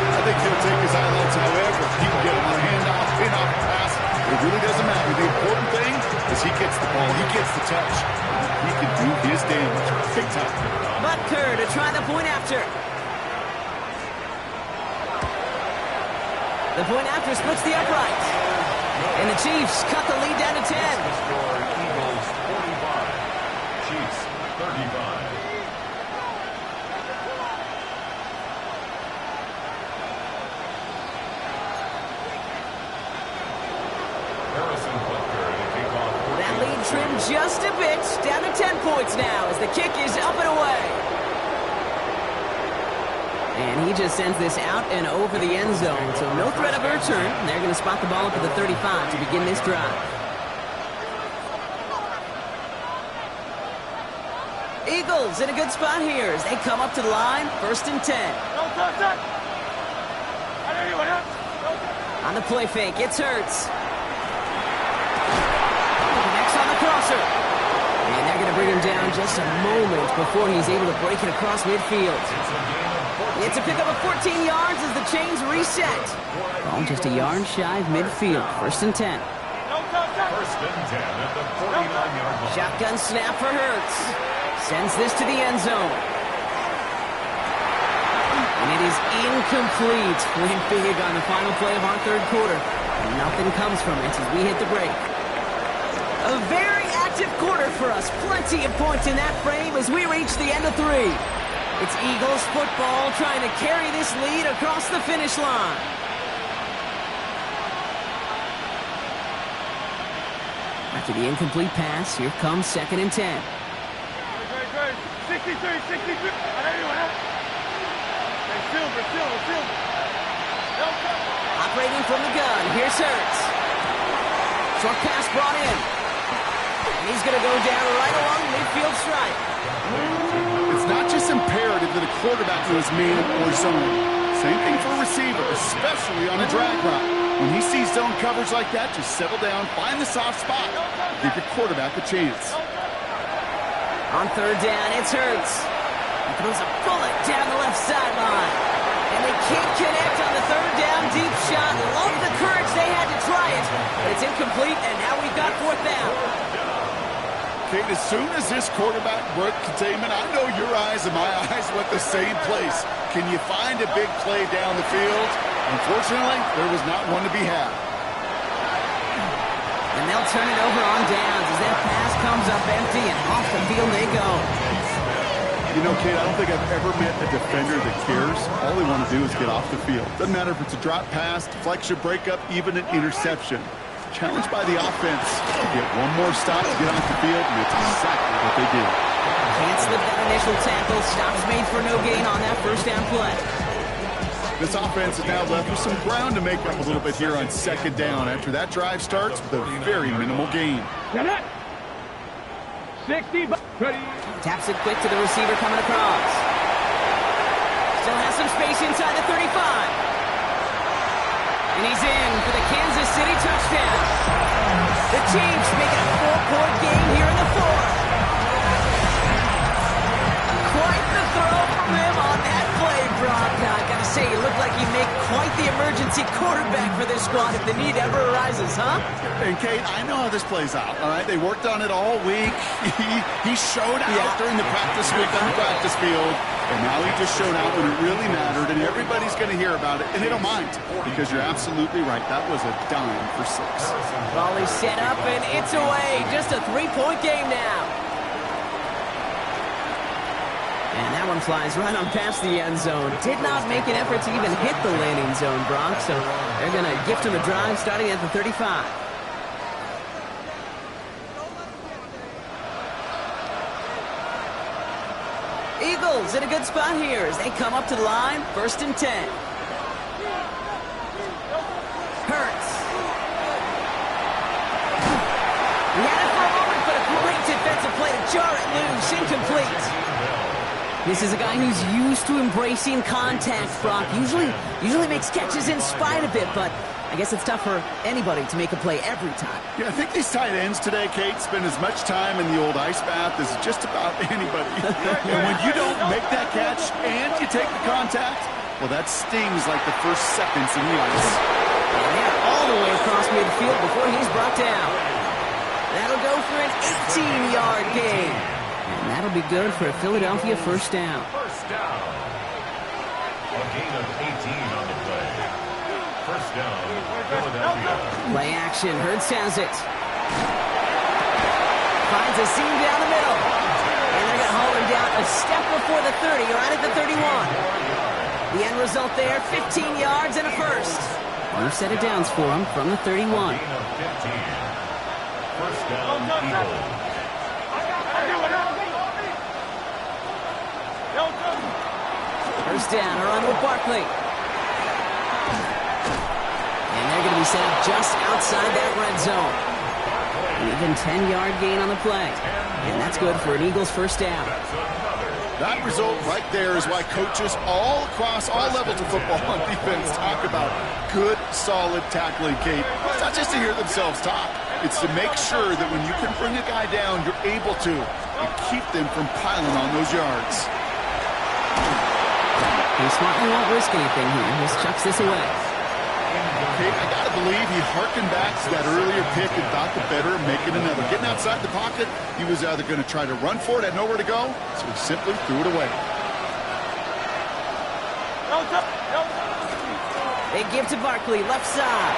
I think he'll take his highlights however he can get him on a handoff, pin-off pass. It really doesn't matter. The important thing is he gets the ball, he gets the touch. He can do his damage big time. Butker to try the point after. The point after splits the upright. And the Chiefs cut the lead down to 10. Score Eagles 45, Chiefs 35. Harrison Butker to kick off. That lead trimmed just a bit, down to 10 points now as the kick is up and away. And he just sends this out and over the end zone, so no threat of a return. They're going to spot the ball up at the 35 to begin this drive. Eagles in a good spot here as they come up to the line, 1st and 10. On the play fake, it's Hurts. Next on the crosser. And they're going to bring him down just a moment before he's able to break it across midfield. It's a pickup of 14 yards as the chains reset. Ball just a yard shy of midfield, 1st and 10. 1st and 10 at the 49-yard line. Shotgun snap for Hurts. Sends this to the end zone. And it is incomplete. Went big on the final play of our 3rd quarter. And nothing comes from it as we hit the break. A very active quarter for us. Plenty of points in that frame as we reach the end of 3. It's Eagles football trying to carry this lead across the finish line. After the incomplete pass, here comes 2nd and 10. 63. Operating from the gun, here's Hurts. Short pass brought in. And he's going to go down right along the midfield stripe. It's not just imperative that a quarterback knows man or zone. Same thing for a receiver, especially on a drag route. When he sees zone coverage like that, just settle down, find the soft spot, give your quarterback a chance. On 3rd down, it's Hurts. He throws a bullet down the left sideline. And they can't connect on the 3rd down deep shot. Love the courage they had to try it. But it's incomplete, and now we've got 4th down. Kate, as soon as this quarterback broke containment, I know your eyes and my eyes went the same place. Can you find a big play down the field? Unfortunately, there was not one to be had. And they'll turn it over on downs as that pass comes up empty and off the field they go. You know, Kate, I don't think I've ever met a defender that cares. All they want to do is get off the field. Doesn't matter if it's a drop pass, deflection, breakup, even an interception. Challenged by the offense. Get one more stop to get off the field, and that's exactly what they did. Can't slip that initial tackle. Stops made for no gain on that 1st down play. This offense is now left with some ground to make up a little bit here on 2nd down after that drive starts with a very minimal gain. 60. Taps it quick to the receiver coming across. Still has some space inside the 35. And he's in for the Kansas City touchdown. The Chiefs making a 4-point game here in the 4th. Quite the throw from him on that play, Brock. Now, I gotta say, you look like you make quite the emergency quarterback for this squad if the need ever arises, huh? And Kate, I know how this plays out, all right? They worked on it all week. He showed out during the practice week on the practice field, and now he just showed out when it really mattered, and everybody's going to hear about it, and they don't mind, because you're absolutely right. That was a dime for 6. Ball is set up, and it's away. Just a 3-point game now. And that one flies right on past the end zone. Did not make an effort to even hit the landing zone, Brock, so they're going to gift him a drive starting at the 35. Eagles in a good spot here as they come up to the line, 1st and 10. Hurts. He had it for a moment, but a great defensive play to jar it loose, incomplete. This is a guy who's used to embracing contact, Brock. Usually makes catches in spite of it, but I guess it's tough for anybody to make a play every time. Yeah, I think these tight ends today, Kate, spend as much time in the old ice bath as just about anybody. And when you don't make that catch and you take the contact, well, that stings like the first seconds in the ice. And they're all the way across midfield before he's brought down. That'll go for an 18-yard gain. And that'll be good for a Philadelphia first down. First down. A gain of 18 on the play. First down, Philadelphia. Play action. Hurts has it. Finds a seam down the middle. And they're going to haul him down a step before the 30, right at the 31. The end result there, 15 yards and a first. New set of downs for him from the 31. Gain of 15. First down, Eagles. First down, around with Barkley. And they're going to be set up just outside that red zone. An even 10-yard gain on the play. And that's good for an Eagles first down. That result right there is why coaches all across all levels of football on defense talk about good, solid tackling, Kate. It's not just to hear themselves talk. It's to make sure that when you can bring a guy down, you're able to and keep them from piling on those yards. He smartly won't risk anything here. Just chucks this away. Kate, I gotta believe he harkened back to that earlier pick and thought the better of making another. Getting outside the pocket, he was either going to try to run for it, had nowhere to go, so he simply threw it away. They give to Barkley, left side.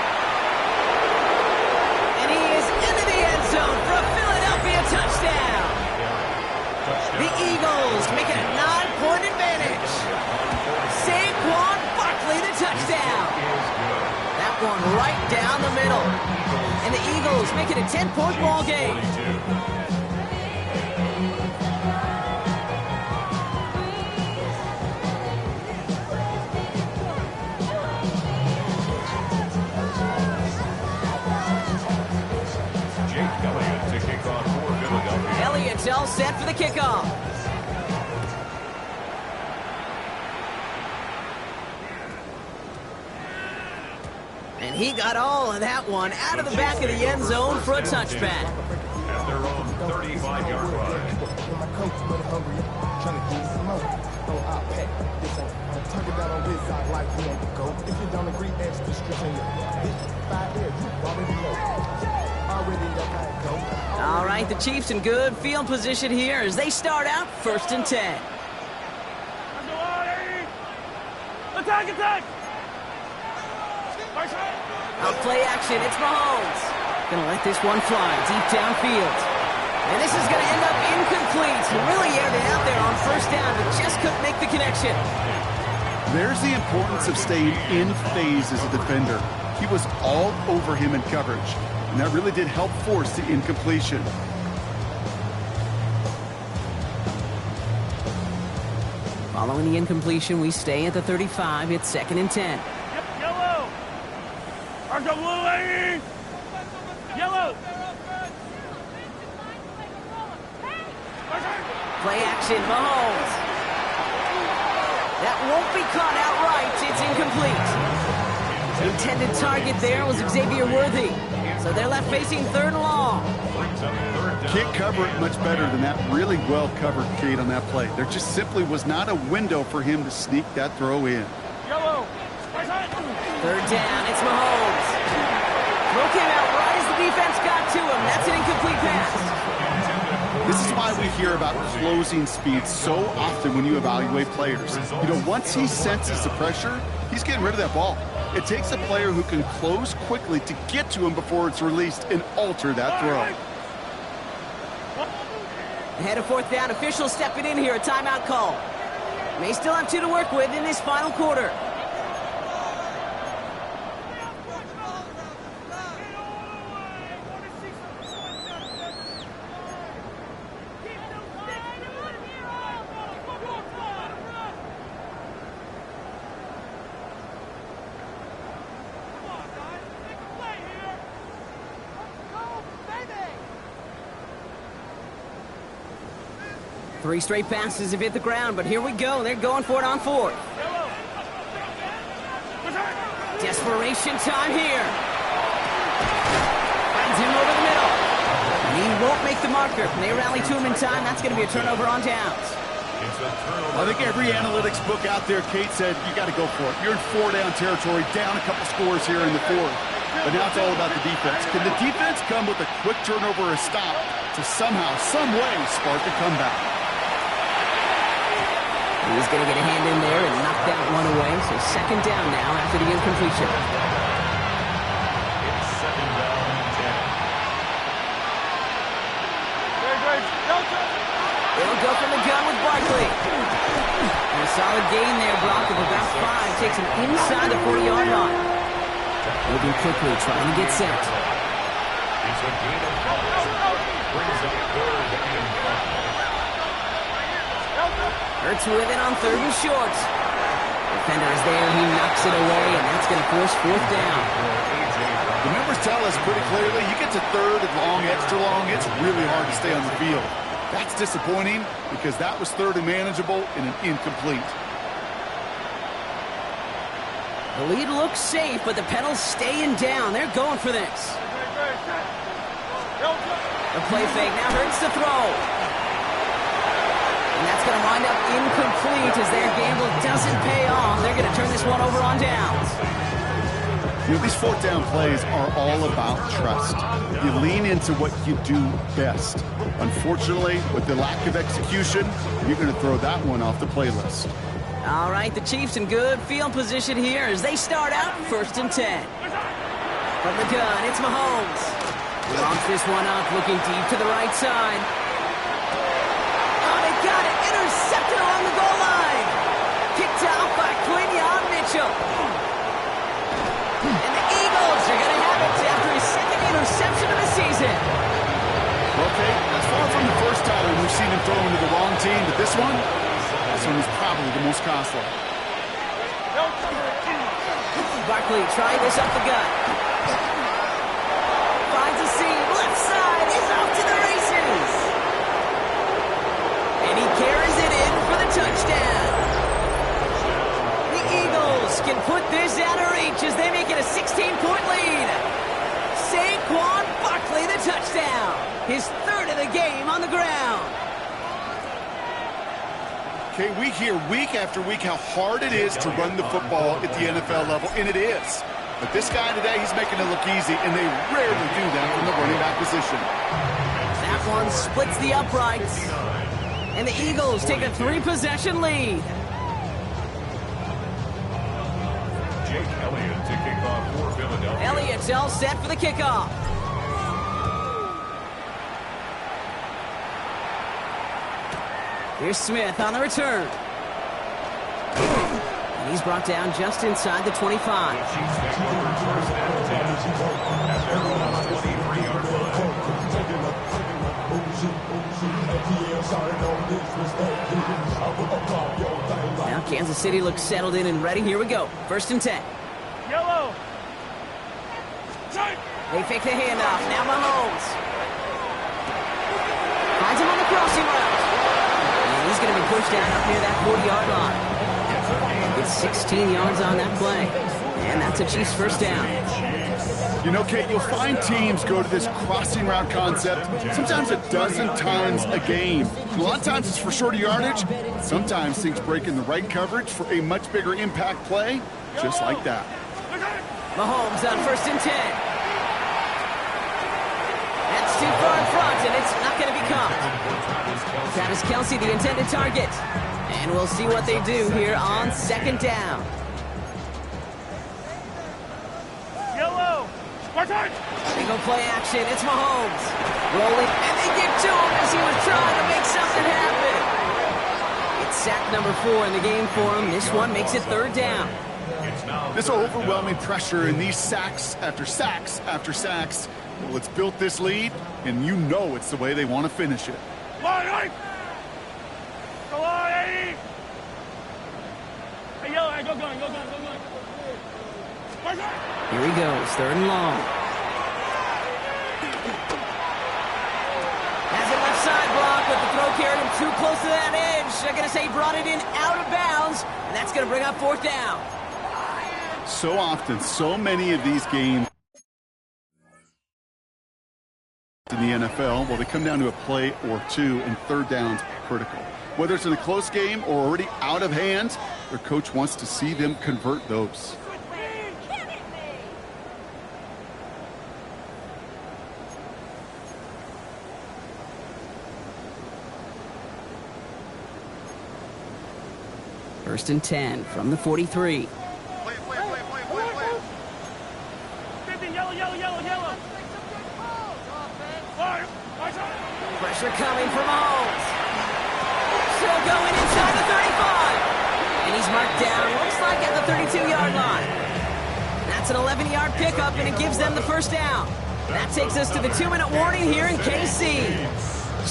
And he is into the end zone for a Philadelphia touchdown. The Eagles make it a 9-point advantage. Saquon Barkley, the touchdown. That one right down the middle. And the Eagles make it a 10-point ball game. Elliott's all set for the kickoff. And he got all of that one out of the back of the end zone for a touchback. At their own 35-yard line. All right, the Chiefs in good field position here as they start out 1st and 10. Attack, attack! Out play action, it's Mahomes. Gonna let this one fly deep downfield. And this is gonna end up incomplete. He really aired it out there on first down, but just couldn't make the connection. There's the importance of staying in phase as a defender. He was all over him in coverage, and that really did help force the incompletion. Following the incompletion, we stay at the 35. It's 2nd and 10. Yellow! RWA! Yellow! Play action, Mahomes. That won't be caught outright. It's incomplete. The intended target there was Xavier Worthy. So they're left facing 3rd and long. Can't cover it much better than that. Really well covered, Kate, on that play. There just simply was not a window for him to sneak that throw in. Yellow! 3rd down, it's Mahomes. Throw came out right as the defense got to him. That's an incomplete pass. This is why we hear about closing speed so often when you evaluate players. You know, once he senses the pressure, he's getting rid of that ball. It takes a player who can close quickly to get to him before it's released and alter that throw. Ahead of 4th down, officials stepping in here, a timeout call. May still have 2 to work with in this final quarter. Three straight passes have hit the ground, but here we go. They're going for it on 4th. Desperation time here. Finds him over the middle. And he won't make the marker. They rally to him in time. That's going to be a turnover on downs. I think every analytics book out there, Kate, said you got to go for it. You're in 4-down territory, down a couple scores here in the fourth. But now it's all about the defense. Can the defense come with a quick turnover or a stop to somehow, some way, spark a comeback? He's going to get a hand in there and knock that one away. So second down now after the incompletion. It's second down and 10. They'll go from the gun with Barkley. And a solid gain there, Brock, of about 5. Takes him inside the 40-yard line. Moving quickly, trying to get set. It's a gain of 5. Brings up third and 5. Hurts with it on third and short. Defender is there, he knocks it away, and that's going to force fourth down. The numbers tell us pretty clearly, you get to third and long, extra long, it's really hard to stay on the field. That's disappointing because that was third and manageable and an incomplete. The lead looks safe, but the pedals staying down. They're going for this. The play fake now hurts the throw. And that's going to wind up incomplete as their gamble doesn't pay off. They're going to turn this one over on downs. You know, these fourth down plays are all about trust. You lean into what you do best. Unfortunately, with the lack of execution, you're going to throw that one off the playlist. All right, the Chiefs in good field position here as they start out first and 10. From the gun, it's Mahomes. He launches this one up, looking deep to the right side. Oh, they got it. Intercepted along the goal line. Picked out by Quinyon Mitchell. And the Eagles are going to have it after his second interception of the season. Okay, that's far from the first time we've seen him throw into the wrong team, but this one is probably the most costly. Barkley trying this up the gut. Finds a seam, left side, is off to the races. And he carries it in for the touchdown. The Eagles can put this out of reach as they make it a 16-point lead. Saquon Barkley, the touchdown. His third of the game on the ground. Okay, we hear week after week how hard it is to run the football at the NFL level, and it is. But this guy today, he's making it look easy, and they rarely do that from the running back position. That one splits the uprights. And the Eagles take a 3-possession lead. Jake Elliott to kick off for Philadelphia. Elliott's all set for the kickoff. Here's Smith on the return. And he's brought down just inside the 25. Chiefs make over first and 10 at their own 23-yard line. Now Kansas City looks settled in and ready. Here we go. First and 10. Yellow. They fake the handoff. Now Mahomes. Finds him on the crossing route. And he's going to be pushed down up near that 40-yard line. It's 16 yards on that play. And that's a Chiefs first down. You know, Kate, you'll find teams go to this crossing route concept sometimes a dozen times a game. A lot of times it's for shorter yardage. Sometimes things break in the right coverage for a much bigger impact play, just like that. Mahomes on first and 10. That's too far in front, and it's not going to be caught. Travis Kelce, the intended target. And we'll see what they do here on second down. Yellow. Spartan. They go play action. It's Mahomes. Rolling, and they get to him as he was trying to make something happen. It's sack number 4 in the game for him. This one makes it third down. This overwhelming pressure and these sacks after sacks after sacks, well, it's built this lead, and you know it's the way they want to finish it. Line. Go on, 80. Hey, yellow. Go going. Here he goes, third and long. Has it left side block, but the throw carried him too close to that edge. They're going to say he brought it in out of bounds, and that's going to bring up fourth down. So often, so many of these games in the NFL, well, they come down to a play or two, and third downs are critical. Whether it's in a close game or already out of hand, their coach wants to see them convert those. First and 10 from the 43. Pressure coming from Mahomes. Still going inside the 35. And he's marked down, looks like at the 32-yard line. That's an 11-yard pickup, and it gives them the first down. That takes us to the 2-minute warning here in KC.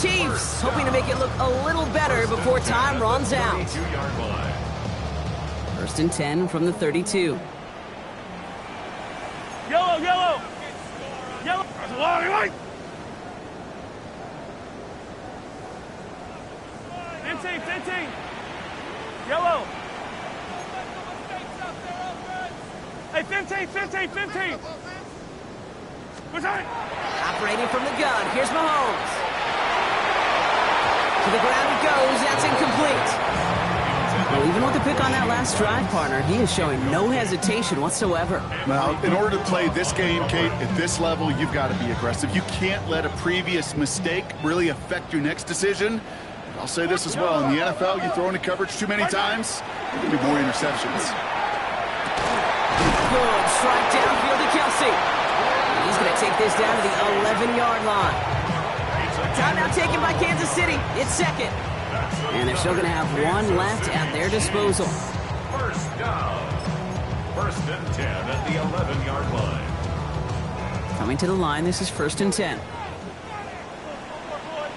Chiefs hoping to make it look a little better before time runs out. First and 10 from the 32. Yellow, yellow. Yellow. That's a long way. 15, 15. Yellow. Hey, 15, 15, 15. What's that? Operating from the gun. Here's Mahomes. To the ground it goes. That's incomplete. Well, even with the pick on that last drive, partner, he is showing no hesitation whatsoever. Now, in order to play this game, Kate, at this level, you've got to be aggressive. You can't let a previous mistake really affect your next decision. I'll say this as well. In the NFL, you throw into coverage too many times, there'll be more interceptions. Good strike downfield to Kelsey. He's going to take this down to the 11-yard line. Timeout taken by Kansas City. It's second. And they're still going to have one left at their disposal. First down. First and 10 at the 11-yard line. Coming to the line, this is first and 10.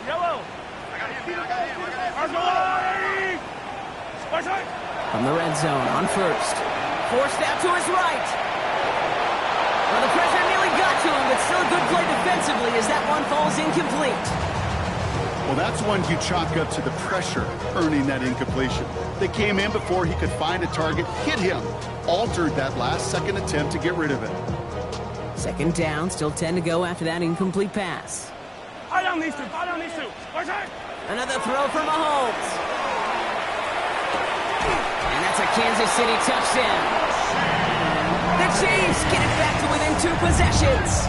Yellow. From the red zone on first. Forced out to his right. Well, the pressure nearly got to him, but still a good play defensively as that one falls incomplete. Well, that's one you chalk up to the pressure earning that incompletion. They came in before he could find a target, hit him, altered that last-second attempt to get rid of it. Second down, still 10 to go after that incomplete pass. Eye down these two. Eye down these two. Another throw for Mahomes. And that's a Kansas City touchdown. The Chiefs get it back to within 2 possessions.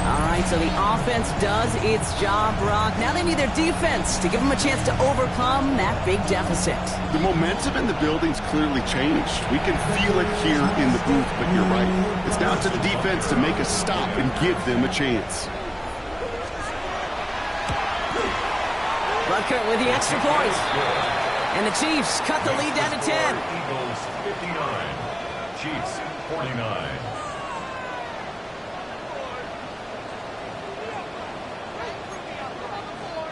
All right, so the offense does its job, Brock. Now they need their defense to give them a chance to overcome that big deficit. The momentum in the building's clearly changed. We can feel it here in the booth, but you're right. It's down to the defense to make a stop and give them a chance. Rutgers with the extra point. And the Chiefs cut the lead down to 10. Eagles 59. Chiefs 49.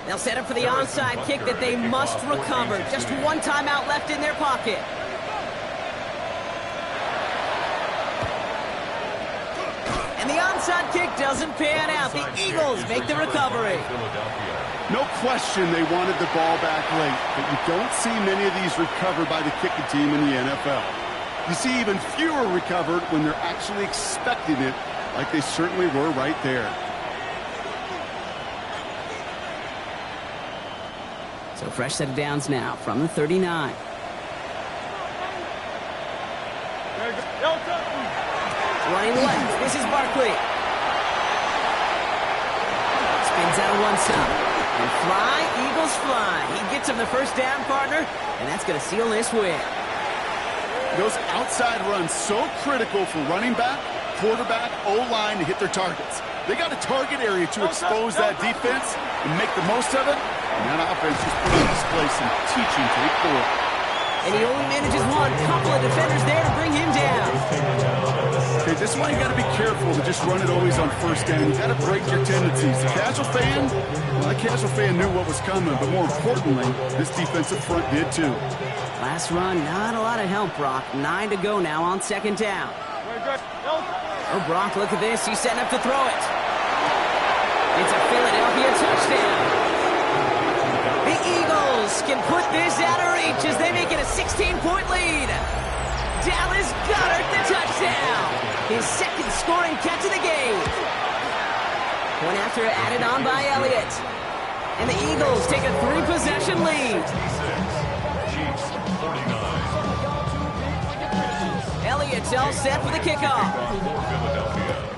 They'll set up for the onside kick that they must recover. Just one timeout left in their pocket. And the onside kick doesn't pan out. The Eagles make the recovery. No question they wanted the ball back late, but you don't see many of these recovered by the kicking team in the NFL. You see even fewer recovered when they're actually expecting it, like they certainly were right there. So fresh set of downs now from the 39. Running left, this is Barkley. Spins out one side. And fly, Eagles fly. He gets him the first down, partner, and that's going to seal this win. Those outside runs so critical for running back, quarterback, O-line to hit their targets. They got a target area to expose that defense and make the most of it. And that offense just put on display some teaching tape for it. And he only manages one. Couple of defenders there to bring him down. Okay, this is why you got to be careful to just run it always on first down. You got to break your tendencies. The casual fan, well, the casual fan knew what was coming, but more importantly, this defensive front did too. Last run, not a lot of help, Brock. 9 to go now on second down. Oh, Brock, look at this. He's setting up to throw it. It's a Philadelphia touchdown. The Eagles Chiefs can put this out of reach as they make it a 16-point lead. Dallas Goedert the touchdown. His second scoring catch of the game. Point after added on by Elliott. And the Eagles take a 3-possession lead. Chiefs 49. Elliott's all set for the kickoff. Philadelphia.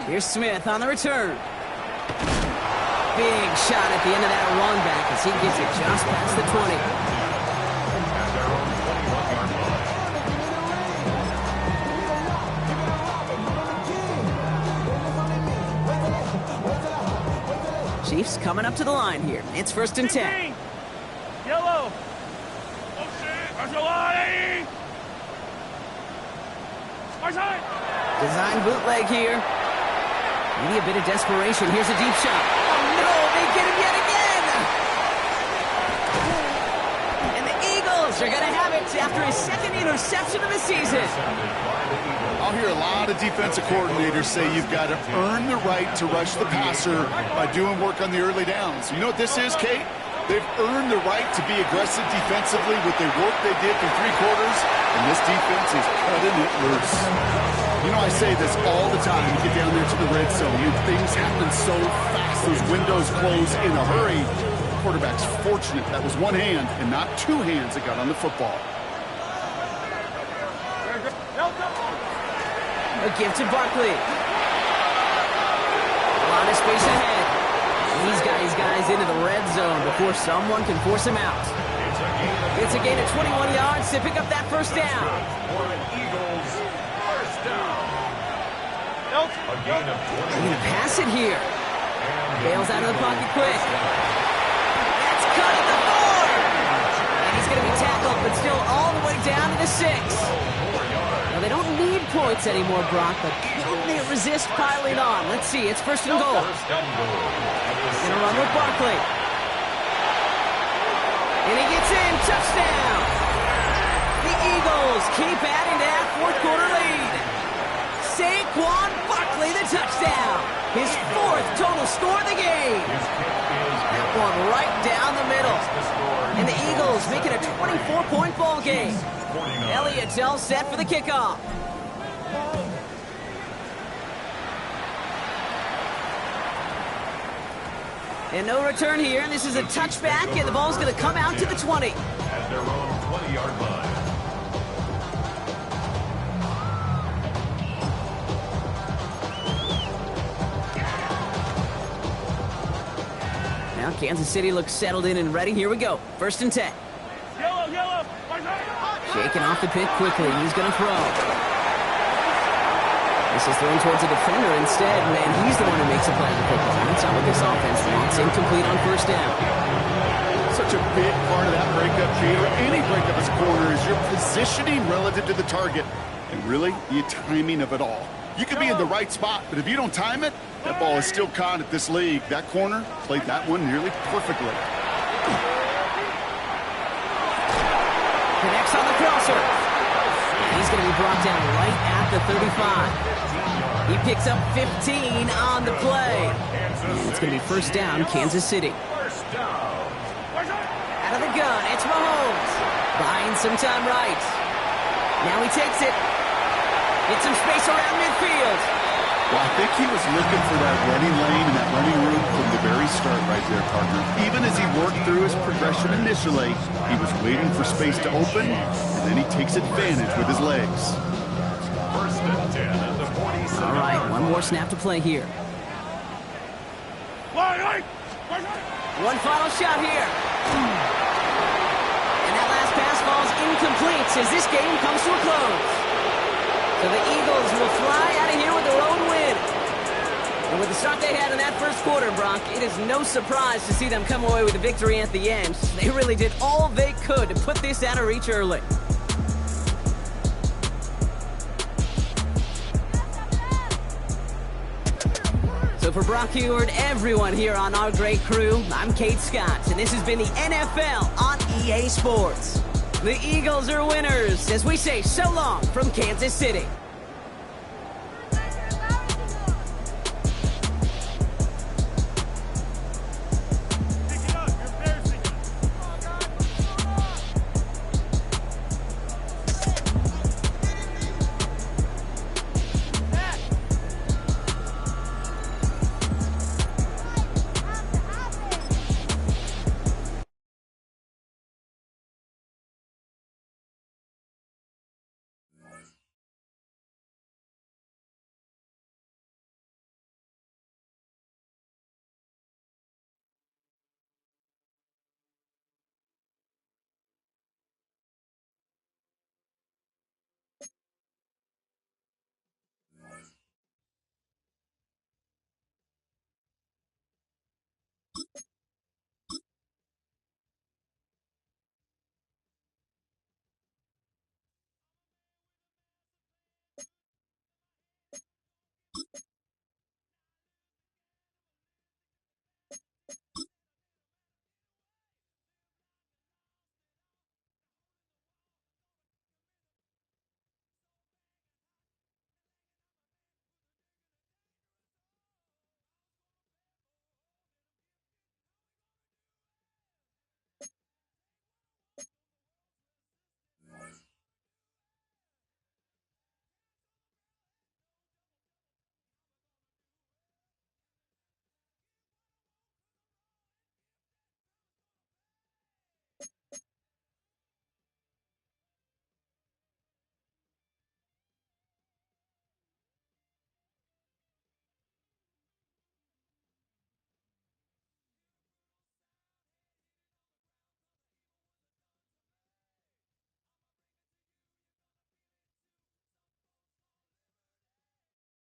Here's Smith on the return. Big shot at the end of that run back as he gets it just past the 20. At their own 21-yard line. Chiefs coming up to the line here. It's 1st and 10. Yellow. Design bootleg here. Maybe a bit of desperation. Here's a deep shot. Oh, no, they get him yet again. And the Eagles are going to have it after his second interception of the season. I'll hear a lot of defensive coordinators say you've got to earn the right to rush the passer by doing work on the early downs. You know what this is, Kate? They've earned the right to be aggressive defensively with the work they did through 3 quarters, and this defense is cutting it loose. You know, I say this all the time. You get down there to the red zone, things happen so fast. Those windows close in a hurry. The quarterback's fortunate that was one hand and not 2 hands that got on the football. A give to Barkley. A lot of space ahead. He's got his guys into the red zone before someone can force him out. It's a gain of 21 yards to pick up that first down. Eagles, first down. A gain of 20. They're going to pass it here. Bails out of the pocket quick. That's cut at the 4. And he's going to be tackled, but still all the way down to the 6. Now, they don't need points anymore, Brock, but can they resist piling on? Let's see. It's 1st and goal. Gonna run with Barkley. And he gets in. Touchdown. The Eagles keep adding to that 4th quarter lead. Saquon Barkley the touchdown. His 4th total score of the game. That one right down the middle. And the Eagles make it a 24-point ball game. Elliott's all set for the kickoff. And no return here. This is a touchback, and the ball's going to come out to the 20. At their own 20-yard line. Now Kansas City looks settled in and ready. Here we go. 1st and 10. Yellow. Shaking off the pick quickly. He's going to throw. This is thrown towards a defender instead, and he's the one who makes a play on the football. That's not what this offense wants. Incomplete on 1st down. Such a big part of that breakup, Kate, or any breakup as a corner, is your positioning relative to the target, and really the timing of it all. You could be in the right spot, but if you don't time it, that ball is still caught at this league. That corner played that one nearly perfectly. Connects on the crosser. And he's going to be brought down right at the 35. He picks up 15 on the play. And it's going to be 1st down, Kansas City. Out of the gun, it's Mahomes. Buying some time right. Now he takes it. Gets some space around midfield. Well, I think he was looking for that running lane and that running room from the very start right there, partner. Even as he worked through his progression initially, he was waiting for space to open, and then he takes advantage with his legs. 1st and 10 at the 47. All right, one more snap to play here. One final shot here. And that last pass falls incomplete as this game comes to a close. So the Eagles will fly out of here with their own win. And with the start they had in that 1st quarter, Brock, it is no surprise to see them come away with a victory at the end. They really did all they could to put this out of reach early. So for Brock Heward, everyone here on our great crew, I'm Kate Scott, and this has been the NFL on EA Sports. The Eagles are winners as we say so long from Kansas City.